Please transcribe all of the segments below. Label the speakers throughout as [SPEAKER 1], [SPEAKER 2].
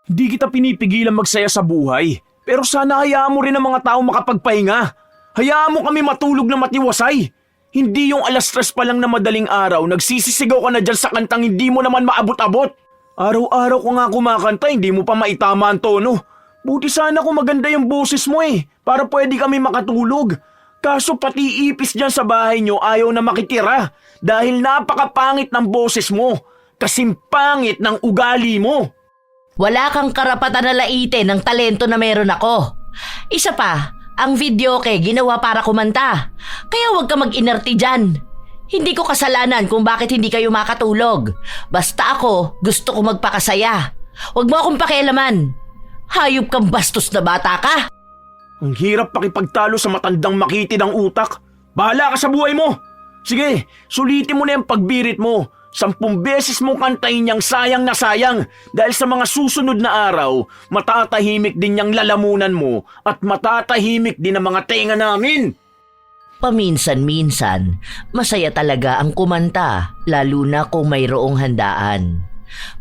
[SPEAKER 1] Hindi kita pinipigilan magsaya sa buhay. Pero sana hayaan mo rin ang mga tao makapagpahinga. Hayaan mo kami matulog na matiwasay. Hindi yung 3:00 pa lang na madaling araw, nagsisisigaw ka na dyan sa kantang hindi mo naman maabot-abot. Araw-araw ko nga kumakanta, hindi mo pa maitama ang tono. Buti sana kung maganda yung boses mo para pwede kami makatulog. Kaso pati ipis dyan sa bahay nyo ayaw na makitira dahil napakapangit ng boses mo. Kasing pangit ng ugali mo.
[SPEAKER 2] Wala kang karapatan na laitin ng talento na meron ako. Isa pa, ang videoke ginawa para kumanta. Kaya huwag ka mag-inerti dyan. Hindi ko kasalanan kung bakit hindi kayo makatulog. Basta ako, gusto ko magpakasaya. Huwag mo akong pakialaman. Hayop kang bastos na bata ka.
[SPEAKER 1] Ang hirap pakipagtalo sa matandang makitid ang utak. Bahala ka sa buhay mo. Sige, sulitin mo na yung pagbirit mo. 10 beses mo kantahin niyang sayang na sayang dahil sa mga susunod na araw, matatahimik din niyang lalamunan mo at matatahimik din ang mga tenga namin.
[SPEAKER 2] Paminsan-minsan, masaya talaga ang kumanta, lalo na kung mayroong handaan.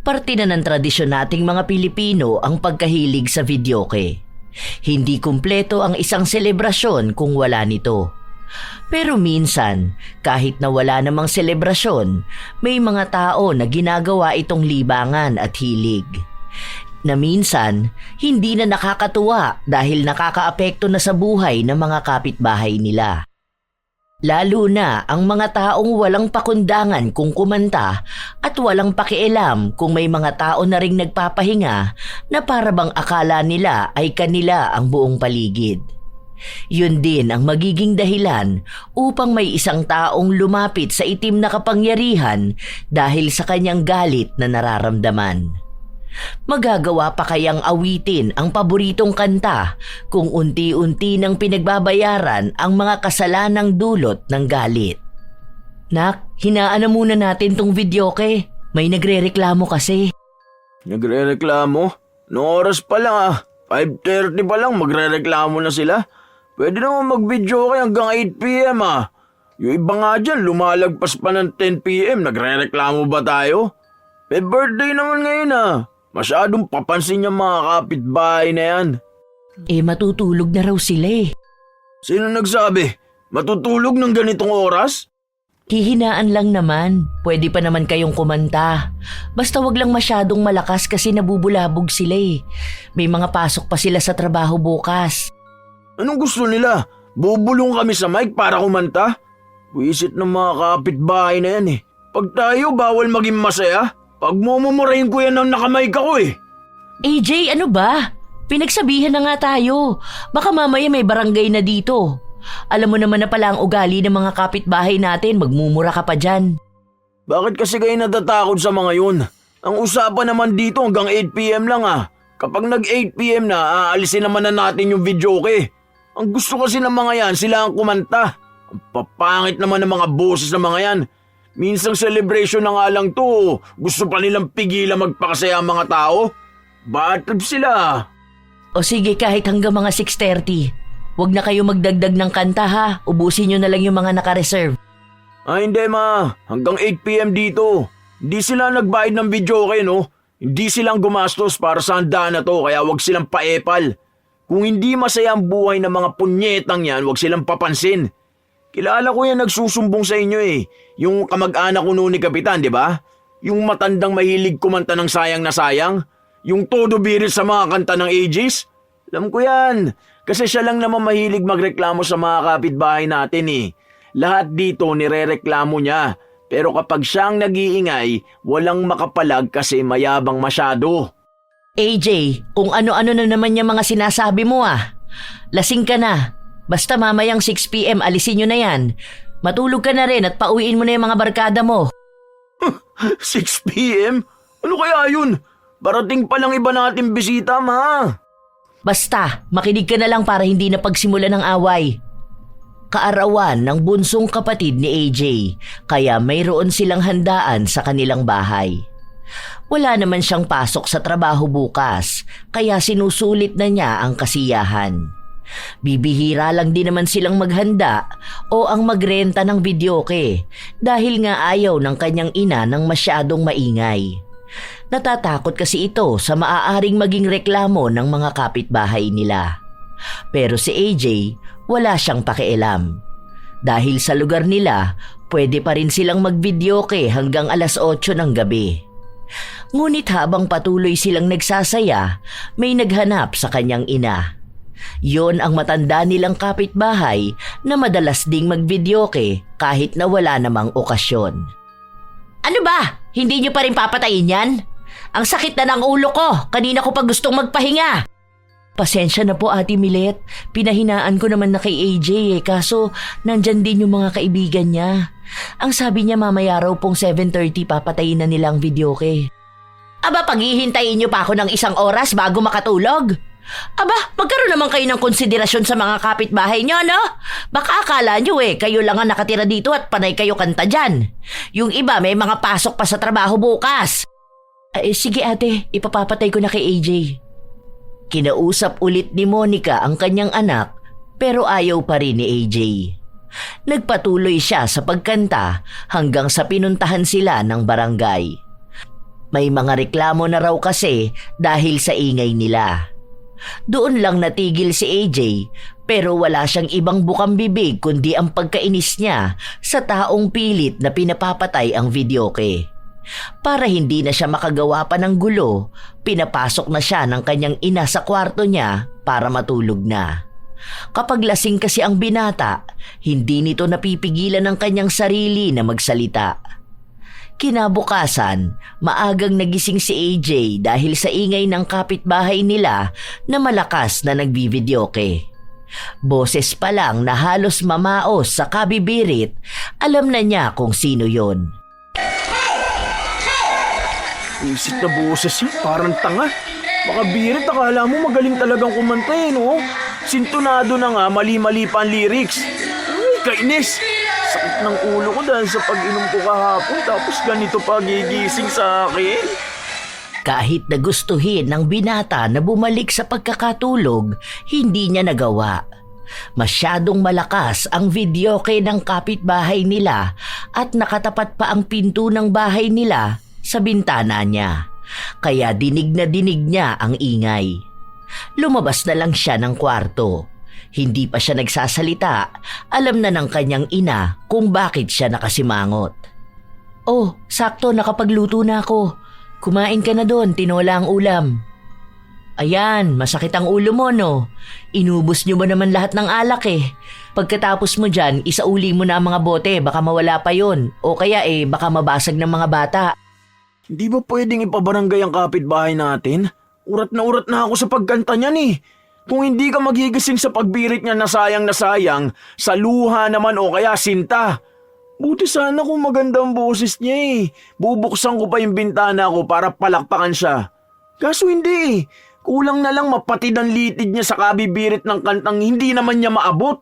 [SPEAKER 2] Parte na ng tradisyon nating mga Pilipino ang pagkahilig sa videoke. Hindi kumpleto ang isang selebrasyon kung wala nito. Pero minsan, kahit na wala namang selebrasyon, may mga tao na ginagawa itong libangan at hilig. Na minsan, hindi na nakakatuwa dahil nakakaapekto na sa buhay ng mga kapitbahay nila. Lalo na ang mga taong walang pakundangan kung kumanta at walang pakialam kung may mga tao na ring nagpapahinga na para bang akala nila ay kanila ang buong paligid. Yun din ang magiging dahilan upang may isang taong lumapit sa itim na kapangyarihan dahil sa kanyang galit na nararamdaman. Magagawa pa kayang awitin ang paboritong kanta kung unti-unti nang pinagbabayaran ang mga kasalanang dulot ng galit. Nak, hinaan na muna natin tong videoke. May nagrereklamo kasi.
[SPEAKER 1] Nagrereklamo? Noong oras pa lang 5:30 pa lang magrereklamo na sila. Pwede naman mag-video hanggang 8 p.m. Yung iba nga dyan, lumalagpas pa ng 10 p.m. Nagre-reklamo ba tayo? May birthday naman ngayon Masyadong papansin yung mga kapitbahay na yan.
[SPEAKER 2] Matutulog na raw sila
[SPEAKER 1] Sino nagsabi? Matutulog ng ganitong oras?
[SPEAKER 2] Hihinaan lang naman. Pwede pa naman kayong kumanta. Basta wag lang masyadong malakas kasi nabubulabog sila May mga pasok pa sila sa trabaho bukas.
[SPEAKER 1] Anong gusto nila? Bubulong kami sa mic para kumanta? Wisit ng mga kapitbahay na yan Pag tayo, bawal maging masaya. Pag mumumurahin ko yan ng nakamike ako
[SPEAKER 2] AJ, ano ba? Pinagsabihan na nga tayo. Baka mamaya may barangay na dito. Alam mo naman na pala ang ugali ng mga kapitbahay natin, magmumura ka pa dyan.
[SPEAKER 1] Bakit kasi kayo natatakot sa mga yun? Ang usapan naman dito hanggang 8 p.m. lang Kapag nag 8 p.m. na, aalisin naman na natin yung videoke. Ang gusto kasi ng mga yan, sila ang kumanta. Ang papangit naman ng mga boses ng mga yan. Minsang celebration na nga lang to, gusto pa nilang pigilan magpakasaya ang mga tao? Bad trip sila.
[SPEAKER 2] O sige, kahit hanggang mga 6:30. Huwag na kayo magdagdag ng kanta Ubusin nyo na lang yung mga naka-reserve.
[SPEAKER 1] Hindi hanggang 8 p.m. dito. Hindi sila nagbayad ng videoke Hindi silang gumastos para sa handa na to, kaya wag silang paepal. Kung hindi masaya ang buhay ng mga punyetang yan, wag silang papansin. Kilala ko yan nagsusumbong sa inyo Yung kamag-anak ko noon ni Kapitan, di ba? Yung matandang mahilig kumanta ng sayang na sayang. Yung todo birit sa mga kanta ng Aegis. Alam ko yan. Kasi siya lang naman mahilig magreklamo sa mga kapitbahay natin Lahat dito nirereklamo niya. Pero kapag siyang nag-iingay, walang makapalag kasi mayabang masyado.
[SPEAKER 2] AJ, kung ano-ano na naman yung mga sinasabi mo Lasing ka na. Basta mamayang 6 p.m. alisin nyo na yan. Matulog ka na rin at pauwiin mo na yung mga barkada mo.
[SPEAKER 1] 6 p.m.? Ano kaya yun? Parating pa lang iba natin bisita,
[SPEAKER 2] Basta, makinig ka na lang para hindi na pagsimulan ng away. Kaarawan ng bunsong kapatid ni AJ, kaya mayroon silang handaan sa kanilang bahay. Wala naman siyang pasok sa trabaho bukas, kaya sinusulit na niya ang kasiyahan. Bibihira lang din naman silang maghanda o ang magrenta ng videoke dahil nga ayaw ng kanyang ina ng masyadong maingay. Natatakot kasi ito sa maaaring maging reklamo ng mga kapitbahay nila. Pero si AJ, wala siyang pakialam. Dahil sa lugar nila, pwede pa rin silang mag-videoke hanggang alas 8 ng gabi. Ngunit habang patuloy silang nagsasaya, may naghanap sa kanyang ina. Yon ang matanda nilang kapitbahay na madalas ding mag-videoke kahit na wala namang okasyon. Ano ba? Hindi niyo pa rin papatayin yan? Ang sakit na ng ulo ko. Kanina ko pa gustong magpahinga. Pasensya na po, Ate Milet. Pinahinaan ko naman na kay AJ kaso nandyan din yung mga kaibigan niya. Ang sabi niya mamaya raw pong 7:30 papatayin na nilang videoke. Aba, paghihintayin niyo pa ako ng 1 oras bago makatulog? Aba, magkaroon naman kayo ng konsiderasyon sa mga kapitbahay niyo, no? Baka akala niyo kayo lang ang nakatira dito at panay kayo kanta dyan. Yung iba may mga pasok pa sa trabaho bukas. Sige ate, ipapapatay ko na kay AJ. Kinausap ulit ni Monica ang kanyang anak pero ayaw pa rin ni AJ. Nagpatuloy siya sa pagkanta hanggang sa pinuntahan sila ng barangay. May mga reklamo na raw kasi dahil sa ingay nila. Doon lang natigil si AJ pero wala siyang ibang bukang bibig kundi ang pagkainis niya sa taong pilit na pinapapatay ang videoke. Para hindi na siya makagawa pa ng gulo, pinapasok na siya ng kanyang ina sa kwarto niya para matulog na. Kapag lasing kasi ang binata, hindi nito napipigilan ang kanyang sarili na magsalita. Kinabukasan, maagang nagising si AJ dahil sa ingay ng kapitbahay nila na malakas na nagbivideoke. Boses pa lang na halos mamaos sa kabibirit, alam na niya kung sino yon.
[SPEAKER 1] Isip na boses yun, parang tanga. Baka birit, akala mo magaling talagang kumanta no? Sintonado na nga, mali-mali pa ang lyrics. Ay, kainis. Sakit ng ulo ko dahil sa pag-inom ko kahapon tapos ganito pa gigising sa akin.
[SPEAKER 2] Kahit nagustuhin ng binata na bumalik sa pagkakatulog, hindi niya nagawa. Masyadong malakas ang videoke ng kapitbahay nila at nakatapat pa ang pinto ng bahay nila sa bintana niya. Kaya dinig na dinig niya ang ingay. Lumabas na lang siya ng kwarto. Hindi pa siya nagsasalita, alam na ng kanyang ina kung bakit siya nakasimangot. Oh, sakto nakapagluto na ako. Kumain ka na doon, tinola ang ulam. Ayan, masakit ang ulo mo no. Inubos niyo ba naman lahat ng alak Pagkatapos mo dyan, isauli mo na ang mga bote, baka mawala pa yon. O kaya baka mabasag ng mga bata.
[SPEAKER 1] Hindi ba pwedeng ipabarangay ang kapitbahay natin? Urat na ako sa pagkanta niyan Kung hindi ka magigising sa pagbirit niya na sayang, sa luha naman o kaya sinta. Buti sana kung magandang boses niya Bubuksan ko pa yung bintana ko para palakpakan siya. Kaso hindi Kulang na lang mapatid ang litid niya sa kabibirit ng kantang hindi naman niya maabot.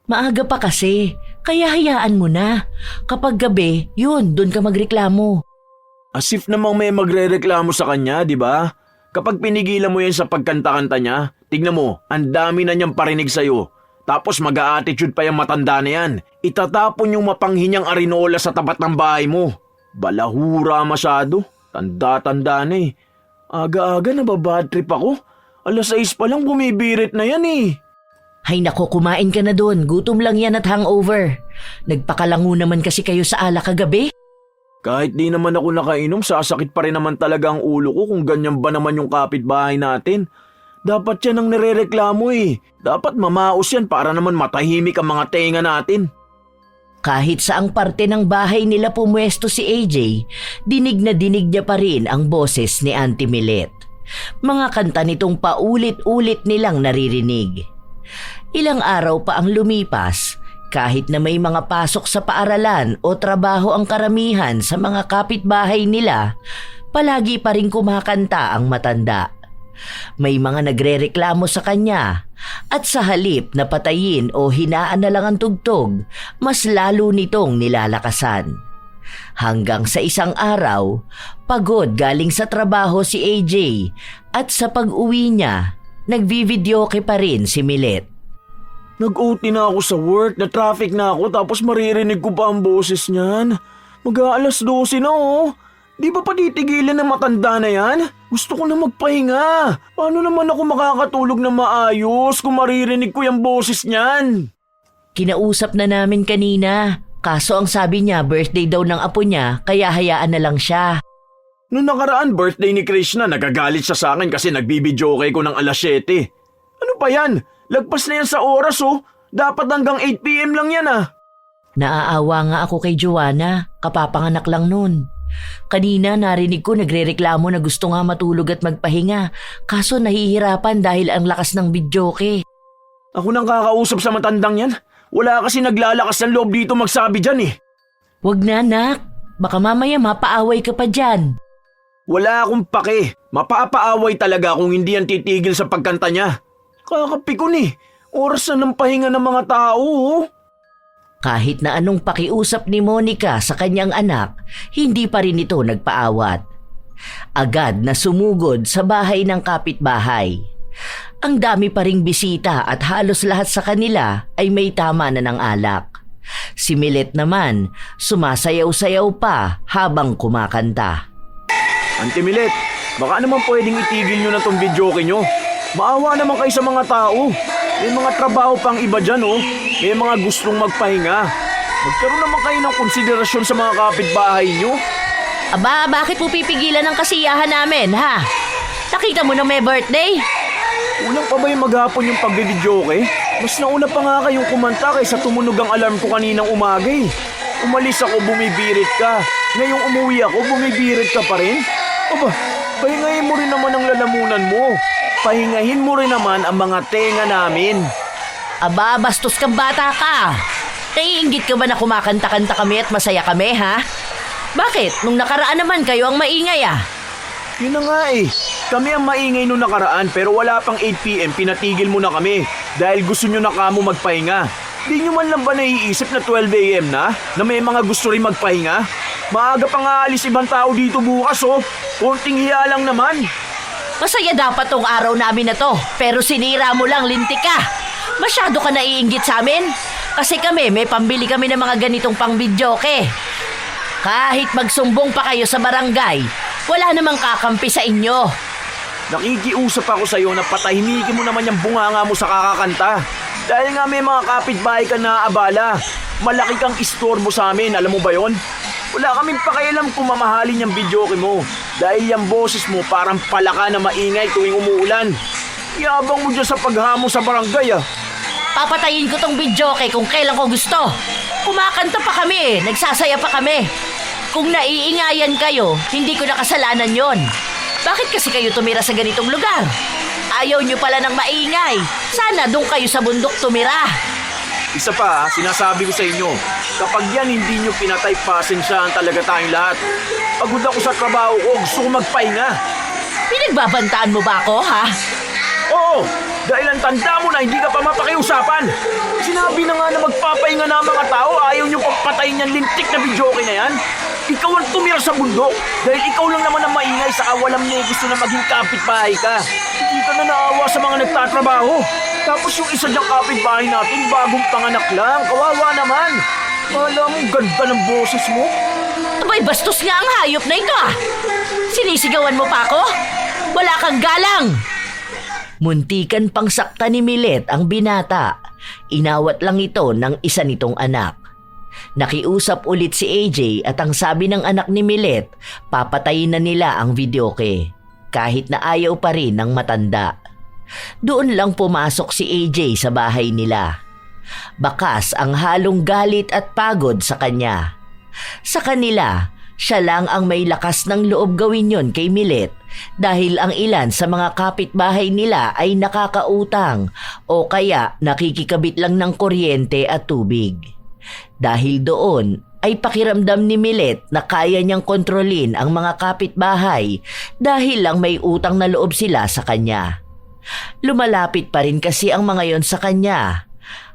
[SPEAKER 2] Maaga pa kasi, kaya hayaan mo na. Kapag gabi, doon ka magreklamo.
[SPEAKER 1] As if namang may magrereklamo sa kanya, di ba? Kapag pinigilan mo yan sa pagkanta-kanta niya, tignan mo, ang dami na niyang parinig sa'yo. Tapos mag-a-attitude pa yung matanda na yan. Itatapon yung mapanghinyang arinola sa tapat ng bahay mo. Balahura masyado. Tanda-tanda na Aga-aga nababad trip ako. 6:00 pa lang bumibirit na yan
[SPEAKER 2] Hay nako, kumain ka na doon. Gutom lang yan at hangover. Nagpakalango naman kasi kayo sa alak kagabi.
[SPEAKER 1] Kahit di naman ako nakainom, sasakit pa rin naman talaga ang ulo ko kung ganyan ba naman yung kapitbahay natin. Dapat yan ang nirereklamo Dapat mamaos yan para naman matahimik ang mga tenga natin.
[SPEAKER 2] Kahit saang parte ng bahay nila pumwesto si AJ, dinig na dinig niya pa rin ang boses ni Auntie Milet. Mga kanta nitong paulit-ulit nilang naririnig. Ilang araw pa ang lumipas, kahit na may mga pasok sa paaralan o trabaho ang karamihan sa mga kapitbahay nila, palagi pa rin kumakanta ang matanda. May mga nagrereklamo sa kanya at sa halip na patayin o hinaan na lang ang tugtog, mas lalo nitong nilalakasan. Hanggang sa isang araw, pagod galing sa trabaho si AJ at sa pag-uwi niya, nagvivideoke pa rin si Milet.
[SPEAKER 1] Nag-OT na ako sa work, na traffic na ako tapos maririnig ko pa ang boses niyan. Mag-12 na Di ba patitigilan ng matanda na yan? Gusto ko na magpahinga. Paano naman ako makakatulog na maayos kung maririnig ko yung boses niyan?
[SPEAKER 2] Kinausap na namin kanina. Kaso ang sabi niya birthday daw ng apo niya kaya hayaan na lang siya.
[SPEAKER 1] Noong nakaraan birthday ni Krishna, nagagalit siya sa akin kasi nagbibidyoke ko ng alas 7. Ano pa yan? Lagpas na yan sa oras oh. Dapat hanggang 8 PM lang yan ah.
[SPEAKER 2] Naaawa nga ako kay Joanna, kapapanganak lang nun. Kanina narinig ko nagrereklamo na gusto nga matulog at magpahinga, kaso nahihirapan dahil ang lakas ng videoke.
[SPEAKER 1] Ako nang kakausap sa matandang yan. Wala kasi naglalakas ng loob dito magsabi dyan eh.
[SPEAKER 2] Wag na anak, baka mamaya mapaaway ka pa dyan.
[SPEAKER 1] Wala akong pake. Mapapaaway talaga kung hindi yan titigil sa pagkanta niya. Kakapikon eh. Oras na ng pahinga ng mga tao oh.
[SPEAKER 2] Kahit na anong pakiusap ni Monica sa kanyang anak, hindi pa rin ito nagpaawat. Agad na sumugod sa bahay ng kapitbahay. Ang dami pa ring bisita at halos lahat sa kanila ay may tama na ng alak. Si Milet naman, sumasayaw-sayaw pa habang kumakanta.
[SPEAKER 1] Auntie Milet, baka naman pwedeng itigil nyo na tong videoke nyo. Maawa naman kayo sa mga tao. May mga trabaho pang iba dyan oh. May mga gustong magpahinga. Magkaroon naman kayo ng konsiderasyon sa mga kapitbahay nyo.
[SPEAKER 2] Aba, bakit po pipigilan ang kasiyahan namin, ha? Nakita mo na may birthday?
[SPEAKER 1] Ulang pa ba yung maghapon yung pagbibidyoke? Mas nauna pa nga kayong kumanta kaysa tumunog ang alarm ko kaninang umaga eh. Umalis ako, bumibirit ka. Ngayong umuwi ako, bumibirit ka pa rin? Aba, pahingahin mo rin naman ang lalamunan mo. Pahingahin mo rin naman ang mga tenga namin.
[SPEAKER 2] Aba, bastos kang bata ka. Naiinggit ka ba na kumakanta-kanta kami at masaya kami, ha? Bakit? Nung nakaraan naman kayo ang maingay, ah.
[SPEAKER 1] Yun na nga eh. Kami ang maingay nung nakaraan pero wala pang 8 PM pinatigil mo na kami dahil gusto nyo na kamo magpahinga. Di nyo man lang ba naiisip na 12 AM na may mga gusto rin magpahinga? Maaga pang aalis ibang tao dito bukas oh. Konting hiya lang naman.
[SPEAKER 2] Masaya dapat tong araw namin na to, pero sinira mo lang, lintik ka. Masyado ka naiinggit sa amin. Kasi kami, may pambili kami ng mga ganitong pang-videoke. Kahit magsumbong pa kayo sa barangay, wala namang kakampi sa inyo.
[SPEAKER 1] Nakikiusap ako sa'yo na patahimikin mo naman yung bunganga mo sa kakakanta. Dahil nga may mga kapitbahay ka na abala. Malaki kang istorbo sa amin, alam mo ba yon? Wala kaming pakialam kung mamahalin yung videoke mo. Dahil yung boses mo parang palaka na maingay tuwing umuulan. Yabang mo dyan sa paghamo sa barangay ah.
[SPEAKER 2] Papatayin ko tong videoke kung kailan ko gusto. Kumakanta pa kami, nagsasaya pa kami. Kung naiingayan kayo, hindi ko nakasalanan yon. Bakit kasi kayo tumira sa ganitong lugar? Ayaw nyo pala ng maingay. Sana doon kayo sa bundok tumira.
[SPEAKER 1] Isa pa, sinasabi ko sa inyo, kapag yan hindi nyo pinatay, pasensyahan talaga tayong lahat. Pagod ako sa trabaho ko, gusto ko magpahinga.
[SPEAKER 2] Pinagbabantaan mo ba ako, ha?
[SPEAKER 1] Oo, dahil ang tanda mo na hindi ka pa mapakiusapan. Sinabi na nga na magpapahinga na ang mga tao, ayaw nyo pagpatayin yung lintik na videoke na yan. Ikaw ang tumira sa bundok dahil ikaw lang naman ang maingay sa awalam niya gusto na maging kapitbahay ka. Hindi ka na naawa sa mga nagtatrabaho. Tapos yung isa diyang kapitbahay natin, bagong panganak lang. Kawawa naman. Alam mo, ganda ng boses mo.
[SPEAKER 2] Abay, bastos nga ang hayop na ito, ah. Sinisigawan mo pa ako? Wala kang galang. Muntikan pang sakta ni Milet ang binata. Inawat lang ito ng isa nitong anak. Nakiusap ulit si AJ at ang sabi ng anak ni Milet, papatayin na nila ang videoke. Kahit na ayaw pa rin ng matanda. Doon lang pumasok si AJ sa bahay nila. Bakas ang halong galit at pagod sa kanya. Sa kanila, siya lang ang may lakas ng loob gawin yon kay Milet dahil ang ilan sa mga kapitbahay nila ay nakakautang o kaya nakikikabit lang ng kuryente at tubig. Dahil doon ay pakiramdam ni Milet na kaya niyang kontrolin ang mga kapitbahay dahil lang may utang na loob sila sa kanya. Lumalapit pa rin kasi ang mga yon sa kanya.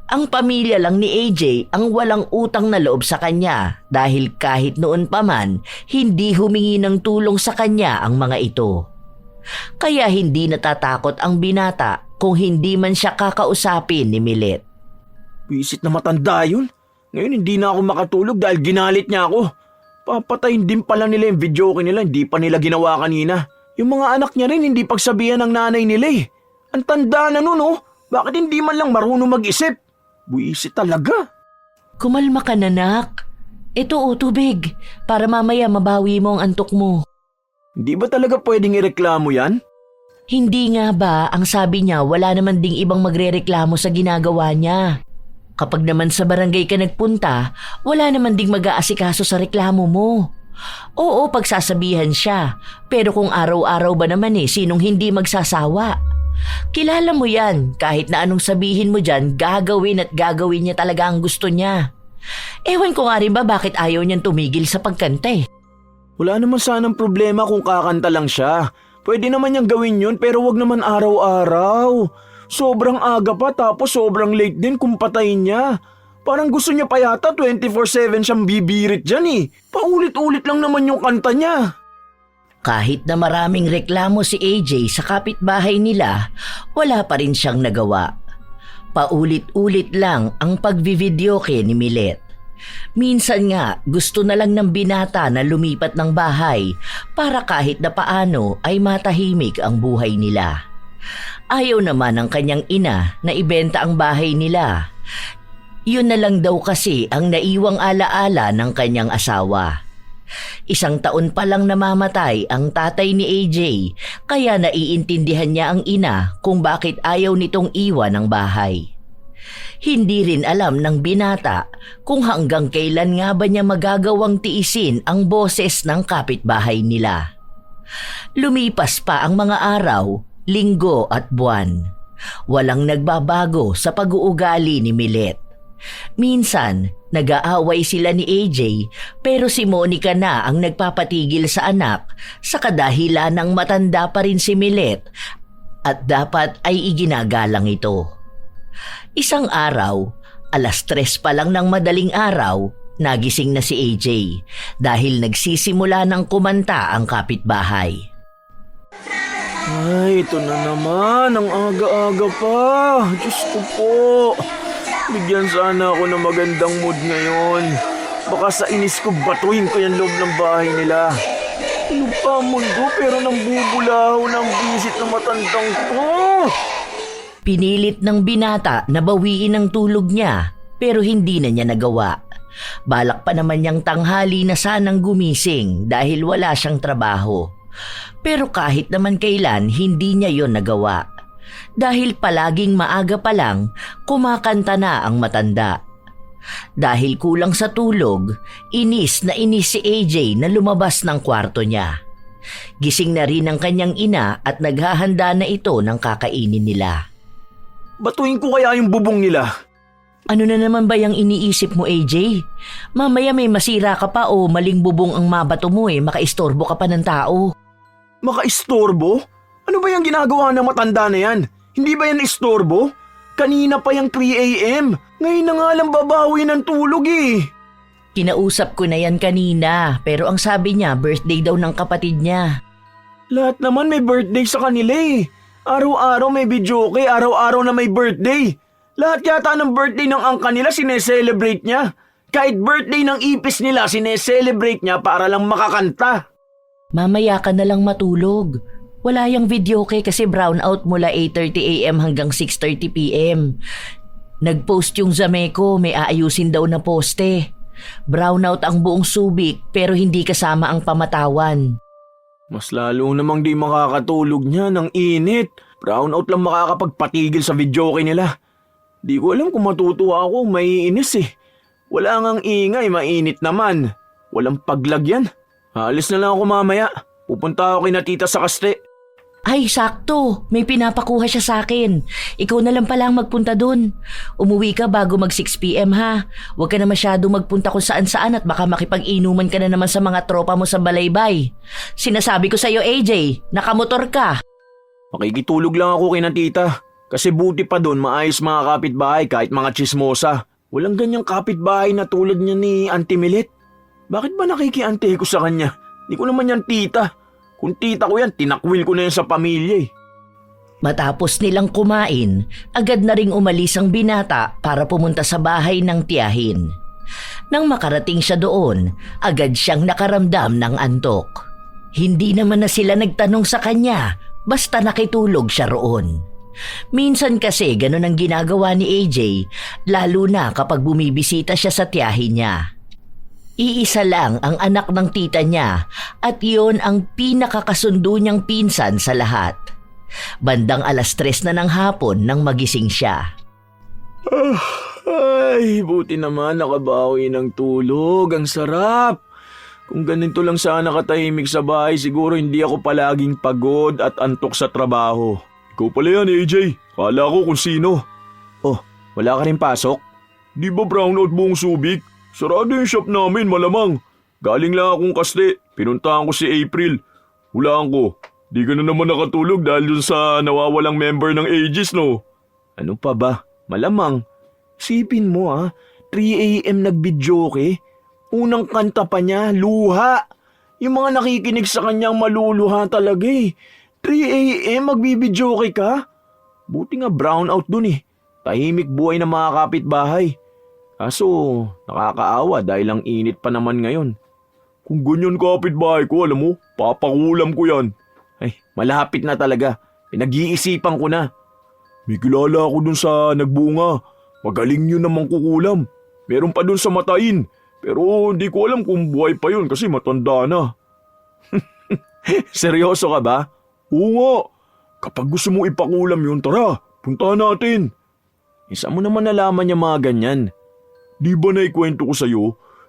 [SPEAKER 2] Ang pamilya lang ni AJ ang walang utang na loob sa kanya dahil kahit noon pa man, hindi humingi ng tulong sa kanya ang mga ito. Kaya hindi natatakot ang binata kung hindi man siya kakausapin ni Milet.
[SPEAKER 1] Wisit na matanda yun. Ngayon hindi na ako makatulog dahil ginalit niya ako. Papatayin din pala nila yung videoke nila, hindi pa nila ginawa kanina. Yung mga anak niya rin hindi pagsabihan ng nanay nila eh. Ang tanda na nun oh. Bakit hindi man lang marunong mag-isip? Buisit talaga.
[SPEAKER 2] Kumalma ka na, nak. Ito tubig. Para mamaya mabawi mo ang antok mo.
[SPEAKER 1] Hindi ba talaga pwedeng ireklamo yan?
[SPEAKER 2] Hindi nga ba, ang sabi niya wala naman ding ibang magrereklamo sa ginagawa niya. Kapag naman sa barangay ka nagpunta, wala naman ding mag-aasikaso sa reklamo mo. Oo, pagsasabihan siya. Pero kung araw-araw ba naman sinong hindi magsasawa? Kilala mo yan, kahit na anong sabihin mo dyan, gagawin at gagawin niya talaga ang gusto niya. Ewan ko nga rin ba bakit ayaw niyang tumigil sa pagkanta.
[SPEAKER 1] Wala naman sanang problema kung kakanta lang siya. Pwede naman niyang gawin yun pero wag naman araw-araw. Sobrang aga pa tapos sobrang late din kung patayin niya. Parang gusto niya pa yata 24/7 siyang bibirit dyan eh. Paulit-ulit lang naman yung kanta niya.
[SPEAKER 2] Kahit na maraming reklamo si AJ sa kapitbahay nila, wala pa rin siyang nagawa. Paulit-ulit lang ang pagvivideoke ni Milet. Minsan nga gusto na lang ng binata na lumipat ng bahay para kahit na paano ay matahimik ang buhay nila. Ayaw naman ng kanyang ina na ibenta ang bahay nila. Yun na lang daw kasi ang naiwang alaala ng kanyang asawa. 1 taon pa lang namamatay ang tatay ni AJ, kaya naiintindihan niya ang ina kung bakit ayaw nitong iwan ang bahay. Hindi rin alam ng binata kung hanggang kailan nga ba niya magagawang tiisin ang boses ng kapitbahay nila. Lumipas pa ang mga araw, linggo at buwan. Walang nagbabago sa pag-uugali ni Milet. Minsan, nag-aaway sila ni AJ pero si Monica na ang nagpapatigil sa anak sa kadahilan ng matanda pa rin si Milet at dapat ay iginagalang ito. Isang araw, 3:00 pa lang ng madaling araw, nagising na si AJ dahil nagsisimula ng kumanta ang kapitbahay.
[SPEAKER 1] Ay, ito na naman. Ang aga-aga pa. Diyos ko po. Bigyan sana ako ng magandang mood ngayon. Baka sa inis ko batuhin ko yung loob ng bahay nila. Ano pa ang mundo pero nambubulaw ng bisit na matandang ko.
[SPEAKER 2] Pinilit ng binata na bawiin ang tulog niya pero hindi na niya nagawa. Balak pa naman niyang tanghali na sanang gumising dahil wala siyang trabaho. Pero kahit naman kailan hindi niya yon nagawa. Dahil palaging maaga pa lang, kumakanta na ang matanda. Dahil kulang sa tulog, inis na inis si AJ na lumabas ng kwarto niya. Gising na rin ang kanyang ina at naghahanda na ito ng kakainin nila.
[SPEAKER 1] Batuhin ko kaya yung bubong nila.
[SPEAKER 2] Ano na naman ba yung iniisip mo, AJ? Mamaya may masira ka pa o maling bubong ang mabato mo makaistorbo ka pa ng tao.
[SPEAKER 1] Makaistorbo? Ano ba yung ginagawa ng matanda na yan? Hindi ba yan istorbo? Kanina pa yung 3 a.m. Ngayon na nga lang babawi ng tulog eh.
[SPEAKER 2] Kinausap ko na yan kanina pero ang sabi niya birthday daw ng kapatid niya.
[SPEAKER 1] Lahat naman may birthday sa kanila eh. Araw-araw may videoke, araw-araw na may birthday. Lahat yata ng birthday ng angka nila sineselebrate niya. Kahit birthday ng ipis nila sineselebrate niya para lang makakanta.
[SPEAKER 2] Mamaya ka na lang matulog. Wala yung videoke kasi brownout mula 8:30 a.m. hanggang 6:30 p.m. Nag-post yung Zameco, may aayusin daw na poste. Brownout ang buong Subic pero hindi kasama ang pamatawan.
[SPEAKER 1] Mas lalo namang di makakatulog niya ng init. Brownout lang makakapagpatigil sa videoke nila. Di ko alam kung matutuwa ako, maiinis eh. Wala ngang ingay, mainit naman. Walang paglagyan. Alis na lang ako mamaya. Pupunta ako kay na tita sa kaste.
[SPEAKER 2] Ay, sakto. May pinapakuha siya sa akin. Ikaw na lang pala ang magpunta dun. Umuwi ka bago mag 6 p.m. ha. Huwag ka na masyado magpunta kung saan-saan at baka makipag-inuman ka na naman sa mga tropa mo sa balaybay. Sinasabi ko sa'yo, AJ, nakamotor ka.
[SPEAKER 1] Makikitulog lang ako kay na tita. Kasi buti pa dun maayos mga kapitbahay kahit mga chismosa. Walang ganyang kapitbahay na tulad niya ni Auntie Milet. Bakit ba nakikiante ko sa kanya? Di ko naman yan tita. Kung tita ko yan, tinakwil ko na yan sa pamilya eh.
[SPEAKER 2] Matapos nilang kumain, agad na ring umalis ang binata para pumunta sa bahay ng tiyahin. Nang makarating siya doon, agad siyang nakaramdam ng antok. Hindi naman na sila nagtanong sa kanya, basta nakitulog siya roon. Minsan kasi ganun ang ginagawa ni AJ, lalo na kapag bumibisita siya sa tiyahin niya. Iisa lang ang anak ng tita niya at iyon ang pinakakasundo niyang pinsan sa lahat. Bandang 3:00 na ng hapon nang magising siya.
[SPEAKER 1] Ay, buti naman nakabawi ng tulog. Ang sarap. Kung ganito lang sana katahimik sa bahay, siguro hindi ako palaging pagod at antok sa trabaho. Ikaw pala yan, AJ. Kala ko kung sino. Oh, wala ka rin pasok? Di ba brownout buong Subic? Sarado yung shop namin, malamang. Galing lang akong kaste. Pinuntahan ko si April. Hulaan ko. Di ka na naman nakatulog dahil dun sa nawawalang member ng Aegis, no? Ano pa ba? Malamang. Sipin mo 3 a.m. nagbidyoke. Unang kanta pa niya, luha. Yung mga nakikinig sa kanyang maluluha talaga eh. 3 a.m. magbibidyoke ka? Buti nga brownout dun eh. Tahimik buhay ng mga kapitbahay. Kaso nakakaawa dahil ang init pa naman ngayon. Kung ganyan kapitbahay ko, alam mo, papakulam ko yan. Ay, malapit na talaga. Pinag-iisipan ko na. May kilala ako dun sa nagbunga. Magaling yun namang kukulam. Meron pa dun sa Matain. Pero hindi ko alam kung buhay pa yun kasi matanda na. Seryoso ka ba? Oo nga. Kapag gusto mo ipakulam yun, tara, puntahan natin. Isa mo naman nalaman niya mga ganyan. Di ba naikwento ko sa'yo,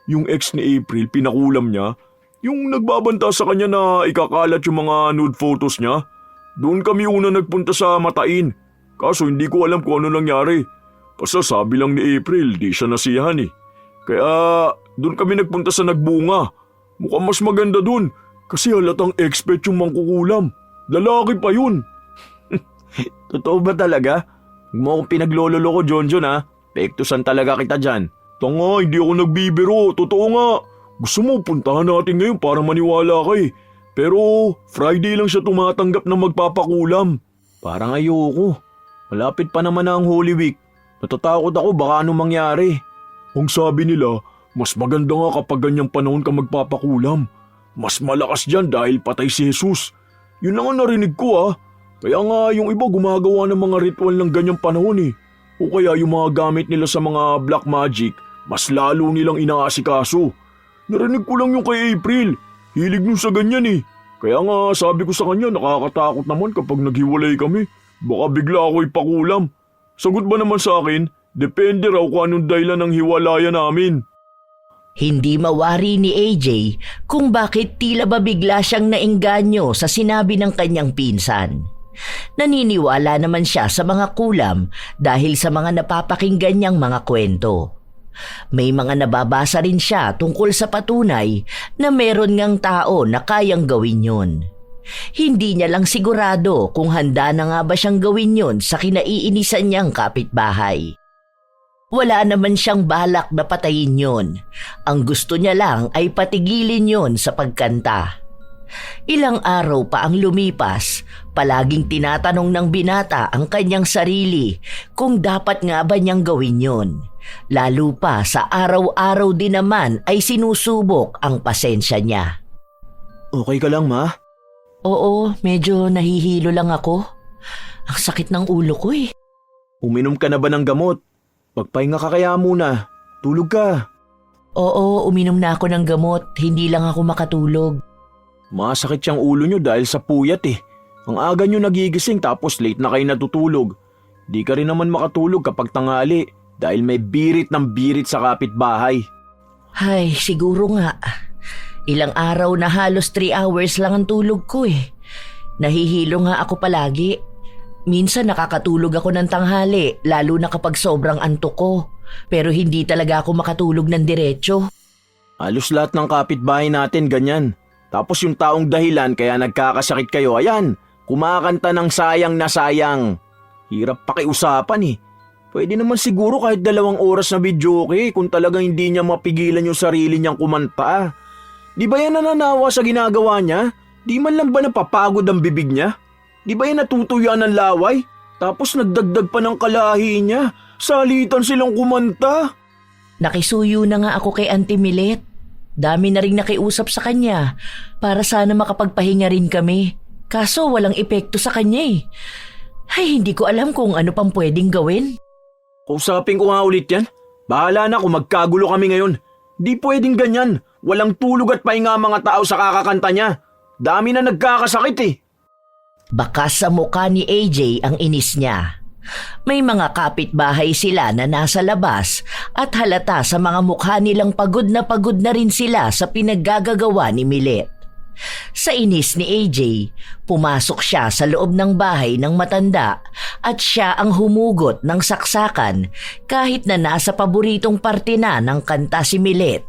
[SPEAKER 1] yung ex ni April, pinakulam niya? Yung nagbabanta sa kanya na ikakalat yung mga nude photos niya? Doon kami una nagpunta sa Matain. Kaso hindi ko alam kung ano nangyari. Basta sabi lang ni April, di siya nasiyahan eh. Kaya doon kami nagpunta sa nagbunga. Mukhang mas maganda doon kasi halatang expert yung mangkukulam. Lalaki pa yun. Totoo ba talaga? Huwag mo akong pinaglololo ko, Jonjon ha. Pektusan talaga kita dyan. Tanga, hindi ako nagbibiro. Totoo nga. Gusto mo, puntahan natin ngayon para maniwala ka eh. Pero Friday lang siya tumatanggap na magpapakulam. Parang ayoko. Malapit pa naman na ang Holy Week. Natatakot ako baka anong mangyari. Ang sabi nila, mas maganda nga kapag ganyang panahon ka magpapakulam. Mas malakas dyan dahil patay si Jesus. Yun lang ang narinig ko Kaya nga yung iba gumagawa ng mga ritual ng ganyang panahon eh. O kaya yung mga gamit nila sa mga black magic, mas lalo nilang inaasikaso. Narinig ko lang yung kay April. Hilig nun sa ganyan eh. Kaya nga sabi ko sa kanya nakakatakot naman kapag naghiwalay kami. Baka bigla ako ipakulam. Sagot ba naman sa akin, depende raw kung anong dahilan ng hiwalayan namin.
[SPEAKER 2] Hindi mawari ni AJ kung bakit tila ba bigla siyang naengganyo sa sinabi ng kanyang pinsan. Naniniwala naman siya sa mga kulam dahil sa mga napapakinggan niyang mga kwento. May mga nababasa rin siya tungkol sa patunay na meron ngang tao na kayang gawin yun. Hindi niya lang sigurado kung handa na nga ba siyang gawin yun sa kinaiinisan niyang kapitbahay. Wala naman siyang balak na patayin yun. Ang gusto niya lang ay patigilin yun sa pagkanta. Ilang araw pa ang lumipas, palaging tinatanong ng binata ang kanyang sarili kung dapat nga ba niyang gawin yun. Lalo pa sa araw-araw din naman ay sinusubok ang pasensya niya.
[SPEAKER 1] Okay ka lang, ma?
[SPEAKER 2] Oo, medyo nahihilo lang ako. Ang sakit ng ulo ko eh.
[SPEAKER 1] Uminom ka na ba ng gamot? Magpahinga ka kaya muna. Tulog ka.
[SPEAKER 2] Oo, uminom na ako ng gamot. Hindi lang ako makatulog.
[SPEAKER 1] Masakit siyang ulo nyo dahil sa puyat eh. Ang aga nyo nagigising tapos late na kayo natutulog. Di ka rin naman makatulog kapag tanghali dahil may birit ng birit sa kapitbahay.
[SPEAKER 2] Ay, siguro nga. Ilang araw na halos 3 hours lang ang tulog ko eh. Nahihilo nga ako palagi. Minsan nakakatulog ako ng tanghali lalo na kapag sobrang antok ko. Pero hindi talaga ako makatulog ng diretso.
[SPEAKER 1] Halos lahat ng kapitbahay natin ganyan. Tapos yung taong dahilan kaya nagkakasakit kayo, ayan, kumakanta ng sayang na sayang. Hirap pakiusapan eh. Pwede naman siguro kahit 2 oras na videoke kung talagang hindi niya mapigilan yung sarili niyang kumanta. Di ba yan nananawa sa ginagawa niya? Di man lang ba napapagod ang bibig niya? Di ba yan natutuyaan ng laway? Tapos nagdagdag pa ng kalahi niya. Salitan silang kumanta.
[SPEAKER 2] Nakisuyo na nga ako kay Auntie Milet. Dami na rin nakiusap sa kanya para sana makapagpahinga rin kami. Kaso walang epekto sa kanya eh. Ay, hindi ko alam kung ano pang pwedeng gawin.
[SPEAKER 1] Kausapin ko nga ulit yan. Bahala na kung magkagulo kami ngayon. Di pwedeng ganyan. Walang tulog at pahinga ang mga tao sa kakakanta niya. Dami na nagkakasakit eh.
[SPEAKER 2] Baka sa mukha ni AJ ang inis niya. May mga kapitbahay sila na nasa labas at halata sa mga mukha nilang pagod na rin sila sa pinaggagawa ni Milet. Sa inis ni AJ, pumasok siya sa loob ng bahay ng matanda at siya ang humugot ng saksakan kahit na nasa paboritong parte na ng kanta si Milet.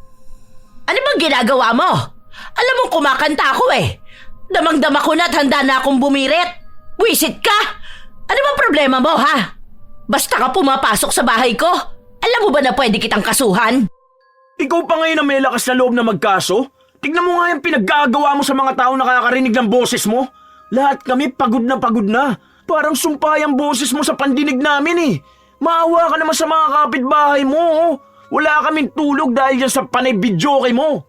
[SPEAKER 2] Ano bang ginagawa mo? Alam mo kumakanta ako eh. Damang-dama ko na at handa na akong bumirit. Wisit ka! Ano bang problema mo ha? Basta ka pumapasok sa bahay ko, alam mo ba na pwede kitang kasuhan?
[SPEAKER 1] Ikaw pa ngayon na may lakas na loob na magkaso? Tignan mo nga yung pinaggagawa mo sa mga tao nakakarinig ng boses mo. Lahat kami pagod na. Parang sumpay ang boses mo sa pandinig namin eh. Maawa ka naman sa mga kapitbahay mo. Oh. Wala kaming tulog dahil dyan sa panay videoke mo.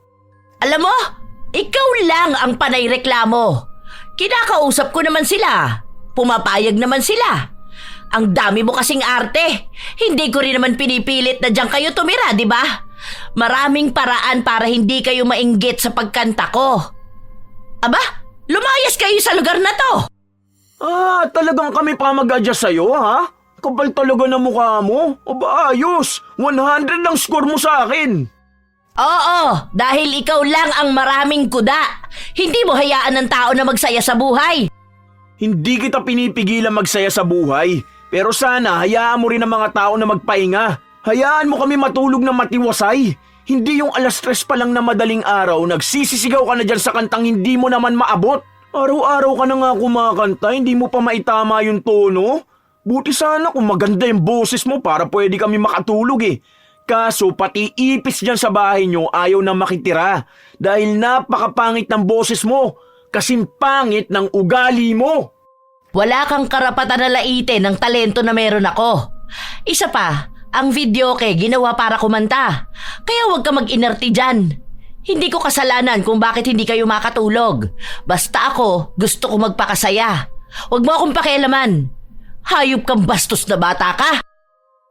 [SPEAKER 2] Alam mo, ikaw lang ang panay reklamo. Kinakausap ko naman sila. Pumapayag naman sila. Ang dami mo kasing arte. Hindi ko rin naman pinipilit na diyan kayo tumira, di ba? Maraming paraan para hindi kayo mainggit sa pagkanta ko. Aba, lumayas kayo sa lugar na to.
[SPEAKER 1] Ah, talagang kami pa mag-adjust sa'yo, ha? Kapal talaga na mukha mo. Aba, ayos. 100 lang score mo sa akin.
[SPEAKER 2] Oo, dahil ikaw lang ang maraming kuda. Hindi mo hayaan ng tao na magsaya sa buhay.
[SPEAKER 1] Hindi kita pinipigilan magsaya sa buhay. Pero sana hayaan mo rin ang mga tao na magpahinga. Hayaan mo kami matulog na matiwasay. Hindi yung 3:00 pa lang na madaling araw, nagsisisigaw ka na dyan sa kantang hindi mo naman maabot. Araw-araw ka na nga kumakanta, hindi mo pa maitama yung tono. Buti sana kung maganda yung boses mo para pwede kami makatulog eh. Kaso pati ipis dyan sa bahay nyo ayaw na makitira dahil napakapangit ng boses mo. Kasing pangit ng ugali mo.
[SPEAKER 2] Wala kang karapatan na laitin ng talento na meron ako. Isa pa, ang videoke ginawa para kumanta. Kaya huwag ka mag-inerti dyan. Hindi ko kasalanan kung bakit hindi kayo makatulog. Basta ako, gusto ko magpakasaya. Huwag mo akong pakialaman. Hayop kang bastos na bata ka.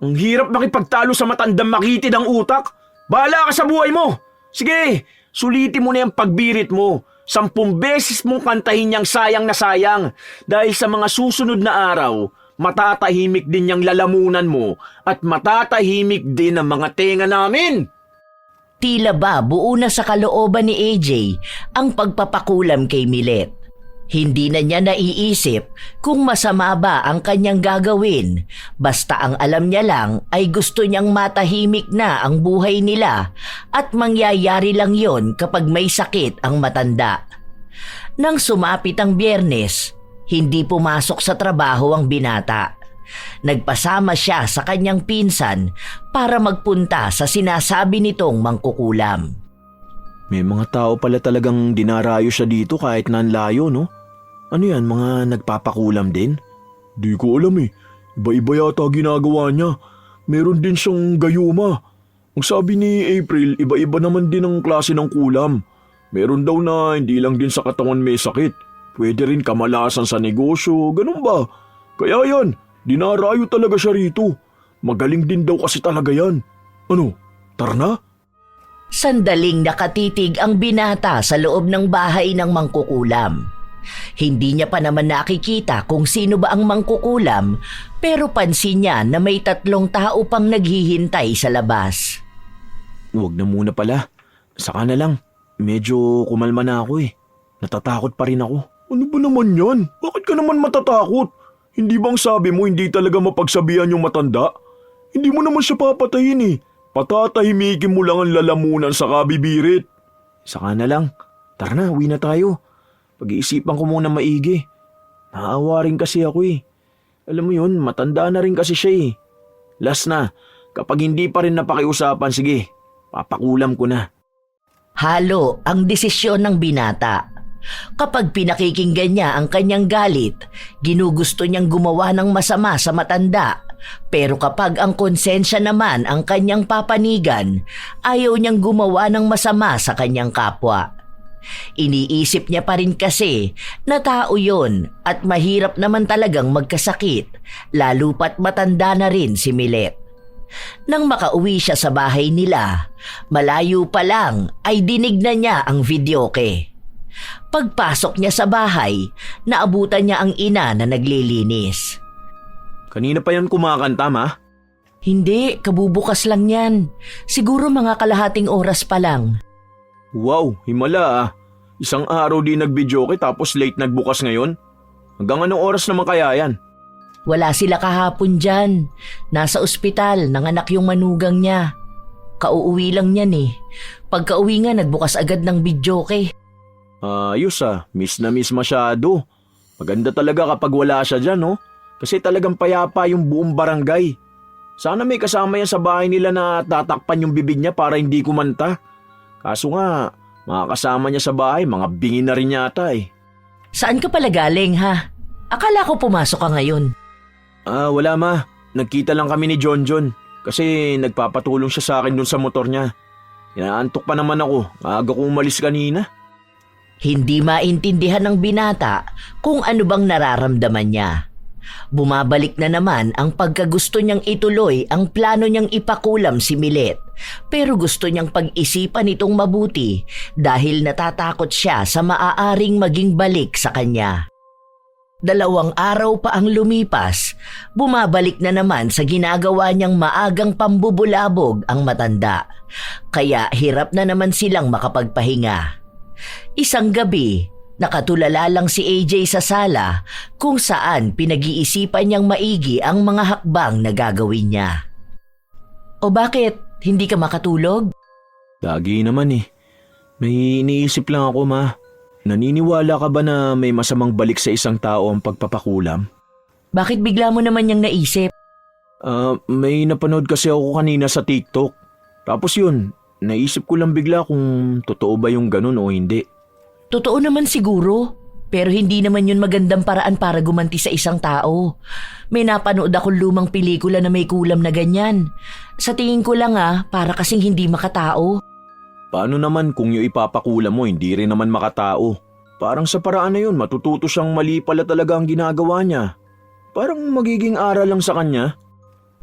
[SPEAKER 1] Ang hirap makipagtalo sa matandang makitid ang utak. Bahala ka sa buhay mo. Sige, sulitin mo na yung pagbirit mo. 10 beses mong kantahin niyang sayang na sayang. Dahil sa mga susunod na araw, matatahimik din yung lalamunan mo at matatahimik din ang mga tenga namin.
[SPEAKER 2] Tila ba buo na sa kalooban ni AJ ang pagpapakulam kay Milet. Hindi na niya naiisip kung masama ba ang kanyang gagawin. Basta ang alam niya lang ay gusto niyang matahimik na ang buhay nila at mangyayari lang yon kapag may sakit ang matanda. Nang sumapit ang Biyernes, hindi pumasok sa trabaho ang binata. Nagpasama siya sa kanyang pinsan para magpunta sa sinasabi nitong mangkukulam.
[SPEAKER 1] May mga tao pala talagang dinarayo siya dito kahit nanlayo, no? Ano yan, mga nagpapakulam din? Di ko alam eh. Iba-iba yata ginagawa niya. Meron din siyang gayuma. Ang sabi ni April, iba-iba naman din ang klase ng kulam. Meron daw na hindi lang din sa katawan may sakit. Pwede rin kamalasan sa negosyo, ganun ba? Kaya yan, dinarayo talaga siya rito. Magaling din daw kasi talaga yan. Ano, tara na?
[SPEAKER 2] Sandaling nakatitig ang binata sa loob ng bahay ng mangkukulam. Hindi niya pa naman nakikita kung sino ba ang mangkukulam pero pansin niya na may 3 tao pang naghihintay sa labas.
[SPEAKER 1] Huwag na muna pala. Saka na lang. Medyo kumalma na ako eh. Natatakot pa rin ako. Ano ba naman yan? Bakit ka naman matatakot? Hindi bang sabi mo hindi talaga mapagsabihan yung matanda? Hindi mo naman siya papatayin eh. Patatahimikin mo lang ang lalamunan sa kabibirit. Saka na lang. Tara na, uwi na tayo. Pag-iisipan ko muna maigi. Naawa rin kasi ako eh. Alam mo yun, matanda na rin kasi siya eh. Last na, kapag hindi pa rin napakiusapan, sige, papakulam ko na.
[SPEAKER 2] Halo ang desisyon ng binata. Kapag pinakikinggan niya ang kanyang galit, ginugusto niyang gumawa ng masama sa matanda Pero kapag ang konsensya naman ang kanyang papanigan, ayaw niyang gumawa ng masama sa kanyang kapwa. Iniisip niya pa rin kasi na tao yon at mahirap naman talagang magkasakit, lalo pat matanda na rin si Milet. Nang makauwi siya sa bahay nila, malayo pa lang ay dinig na niya ang videoke. Pagpasok niya sa bahay, naabutan niya ang ina na naglilinis.
[SPEAKER 1] Kanina pa yan kumakanta, ma?
[SPEAKER 2] Hindi, kabubukas lang yan. Siguro mga kalahating oras pa lang.
[SPEAKER 1] Wow, himala ah. Isang araw di nag-videoke tapos late nagbukas ngayon. Hanggang anong oras naman kaya yan?
[SPEAKER 2] Wala sila kahapon dyan. Nasa ospital, nanganak yung manugang niya. Kauuwi lang yan eh. Pagkauwi nga, nagbukas agad ng videoke.
[SPEAKER 1] Ayos ah, miss na miss masyado. Maganda talaga kapag wala siya dyan, no? Kasi talagang payapa yung buong barangay. Sana may kasama yan sa bahay nila na tatakpan yung bibig niya para hindi kumanta. Kaso nga, mga kasama niya sa bahay, mga bingi na rin yata eh.
[SPEAKER 2] Saan ka pala galing ha? Akala ko pumasok ka ngayon.
[SPEAKER 1] Wala ma. Nagkita lang kami ni John kasi nagpapatulong siya sa akin dun sa motor niya. Inaantok pa naman ako. Aga ko umalis kanina.
[SPEAKER 2] Hindi maintindihan ng binata kung ano bang nararamdaman niya. Bumabalik na naman ang pagkagusto niyang ituloy ang plano niyang ipakulam si Milet, pero gusto niyang pag-isipan itong mabuti dahil natatakot siya sa maaaring maging balik sa kanya. 2 araw pa ang lumipas, bumabalik na naman sa ginagawa niyang maagang pambubulabog ang matanda, kaya hirap na naman silang makapagpahinga. Isang gabi, nakatulala lang si AJ sa sala kung saan pinag-iisipan niyang maigi ang mga hakbang na gagawin niya. O bakit? Hindi ka makatulog?
[SPEAKER 1] Lagi naman eh. May iniisip lang ako ma. Naniniwala ka ba na may masamang balik sa isang tao ang pagpapakulam?
[SPEAKER 2] Bakit bigla mo naman niyang naisip?
[SPEAKER 1] May napanood kasi ako kanina sa TikTok. Tapos yun, naisip ko lang bigla kung totoo ba yung ganun o hindi.
[SPEAKER 2] Totoo naman siguro, pero hindi naman yun magandang paraan para gumanti sa isang tao. May napanood akong lumang pelikula na may kulam na ganyan. Sa tingin ko lang para kasing hindi makatao.
[SPEAKER 1] Paano naman kung yung ipapakulam mo hindi rin naman makatao? Parang sa paraan na yun, matututo siyang mali pala talaga ang ginagawa niya. Parang magiging aral lang sa kanya.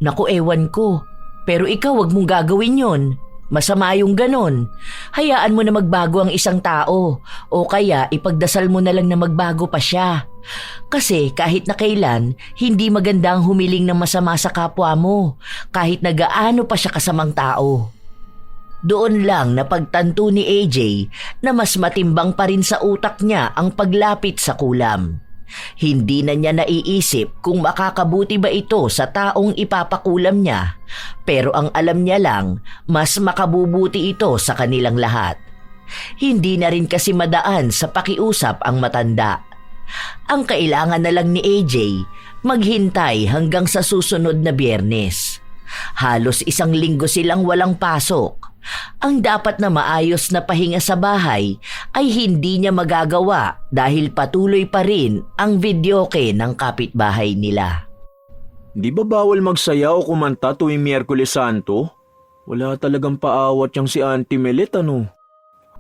[SPEAKER 2] Naku, ewan ko. Pero ikaw, wag mong gagawin yon. Masama yung ganon. Hayaan mo na magbago ang isang tao o kaya ipagdasal mo na lang na magbago pa siya. Kasi kahit na kailan, hindi magandang humiling ng masama sa kapwa mo kahit na gaano pa siya kasamang tao. Doon lang napagtanto ni AJ na mas matimbang pa rin sa utak niya ang paglapit sa kulam. Hindi na niya naiisip kung makakabuti ba ito sa taong ipapakulam niya, pero ang alam niya lang, mas makabubuti ito sa kanilang lahat. Hindi na rin kasi madaan sa pakiusap ang matanda. Ang kailangan na lang ni AJ, maghintay hanggang sa susunod na Biyernes. Halos 1 linggo silang walang pasok. Ang dapat na maayos na pahinga sa bahay ay hindi niya magagawa dahil patuloy pa rin ang videoke ng kapitbahay nila.
[SPEAKER 1] Di ba bawal magsaya o kumanta tuwing Miyerkules Santo? Wala talagang paawat yang si Auntie Melet ano?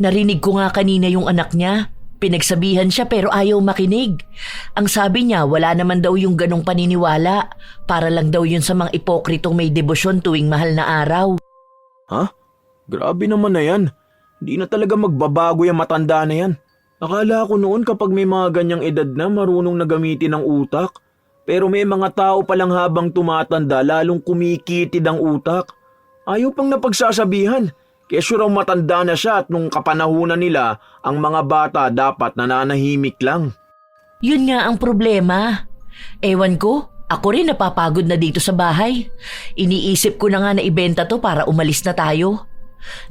[SPEAKER 2] Narinig ko nga kanina yung anak niya. Pinagsabihan siya pero ayaw makinig. Ang sabi niya wala naman daw yung ganong paniniwala. Para lang daw yun sa mga ipokritong may debosyon tuwing mahal na araw.
[SPEAKER 1] Ha? Grabe naman na yan. Di na talaga magbabago yung matanda na yan. Akala ko noon kapag may mga ganyang edad na marunong na gamitin ang utak. Pero may mga tao palang habang tumatanda lalong kumikitid ang utak. Ayaw pang napagsasabihan. Kesyo raw matanda na siya at nung kapanahunan nila, ang mga bata dapat nananahimik lang.
[SPEAKER 2] Yun nga ang problema. Ewan ko, ako rin napapagod na dito sa bahay. Iniisip ko na nga na ibenta to para umalis na tayo.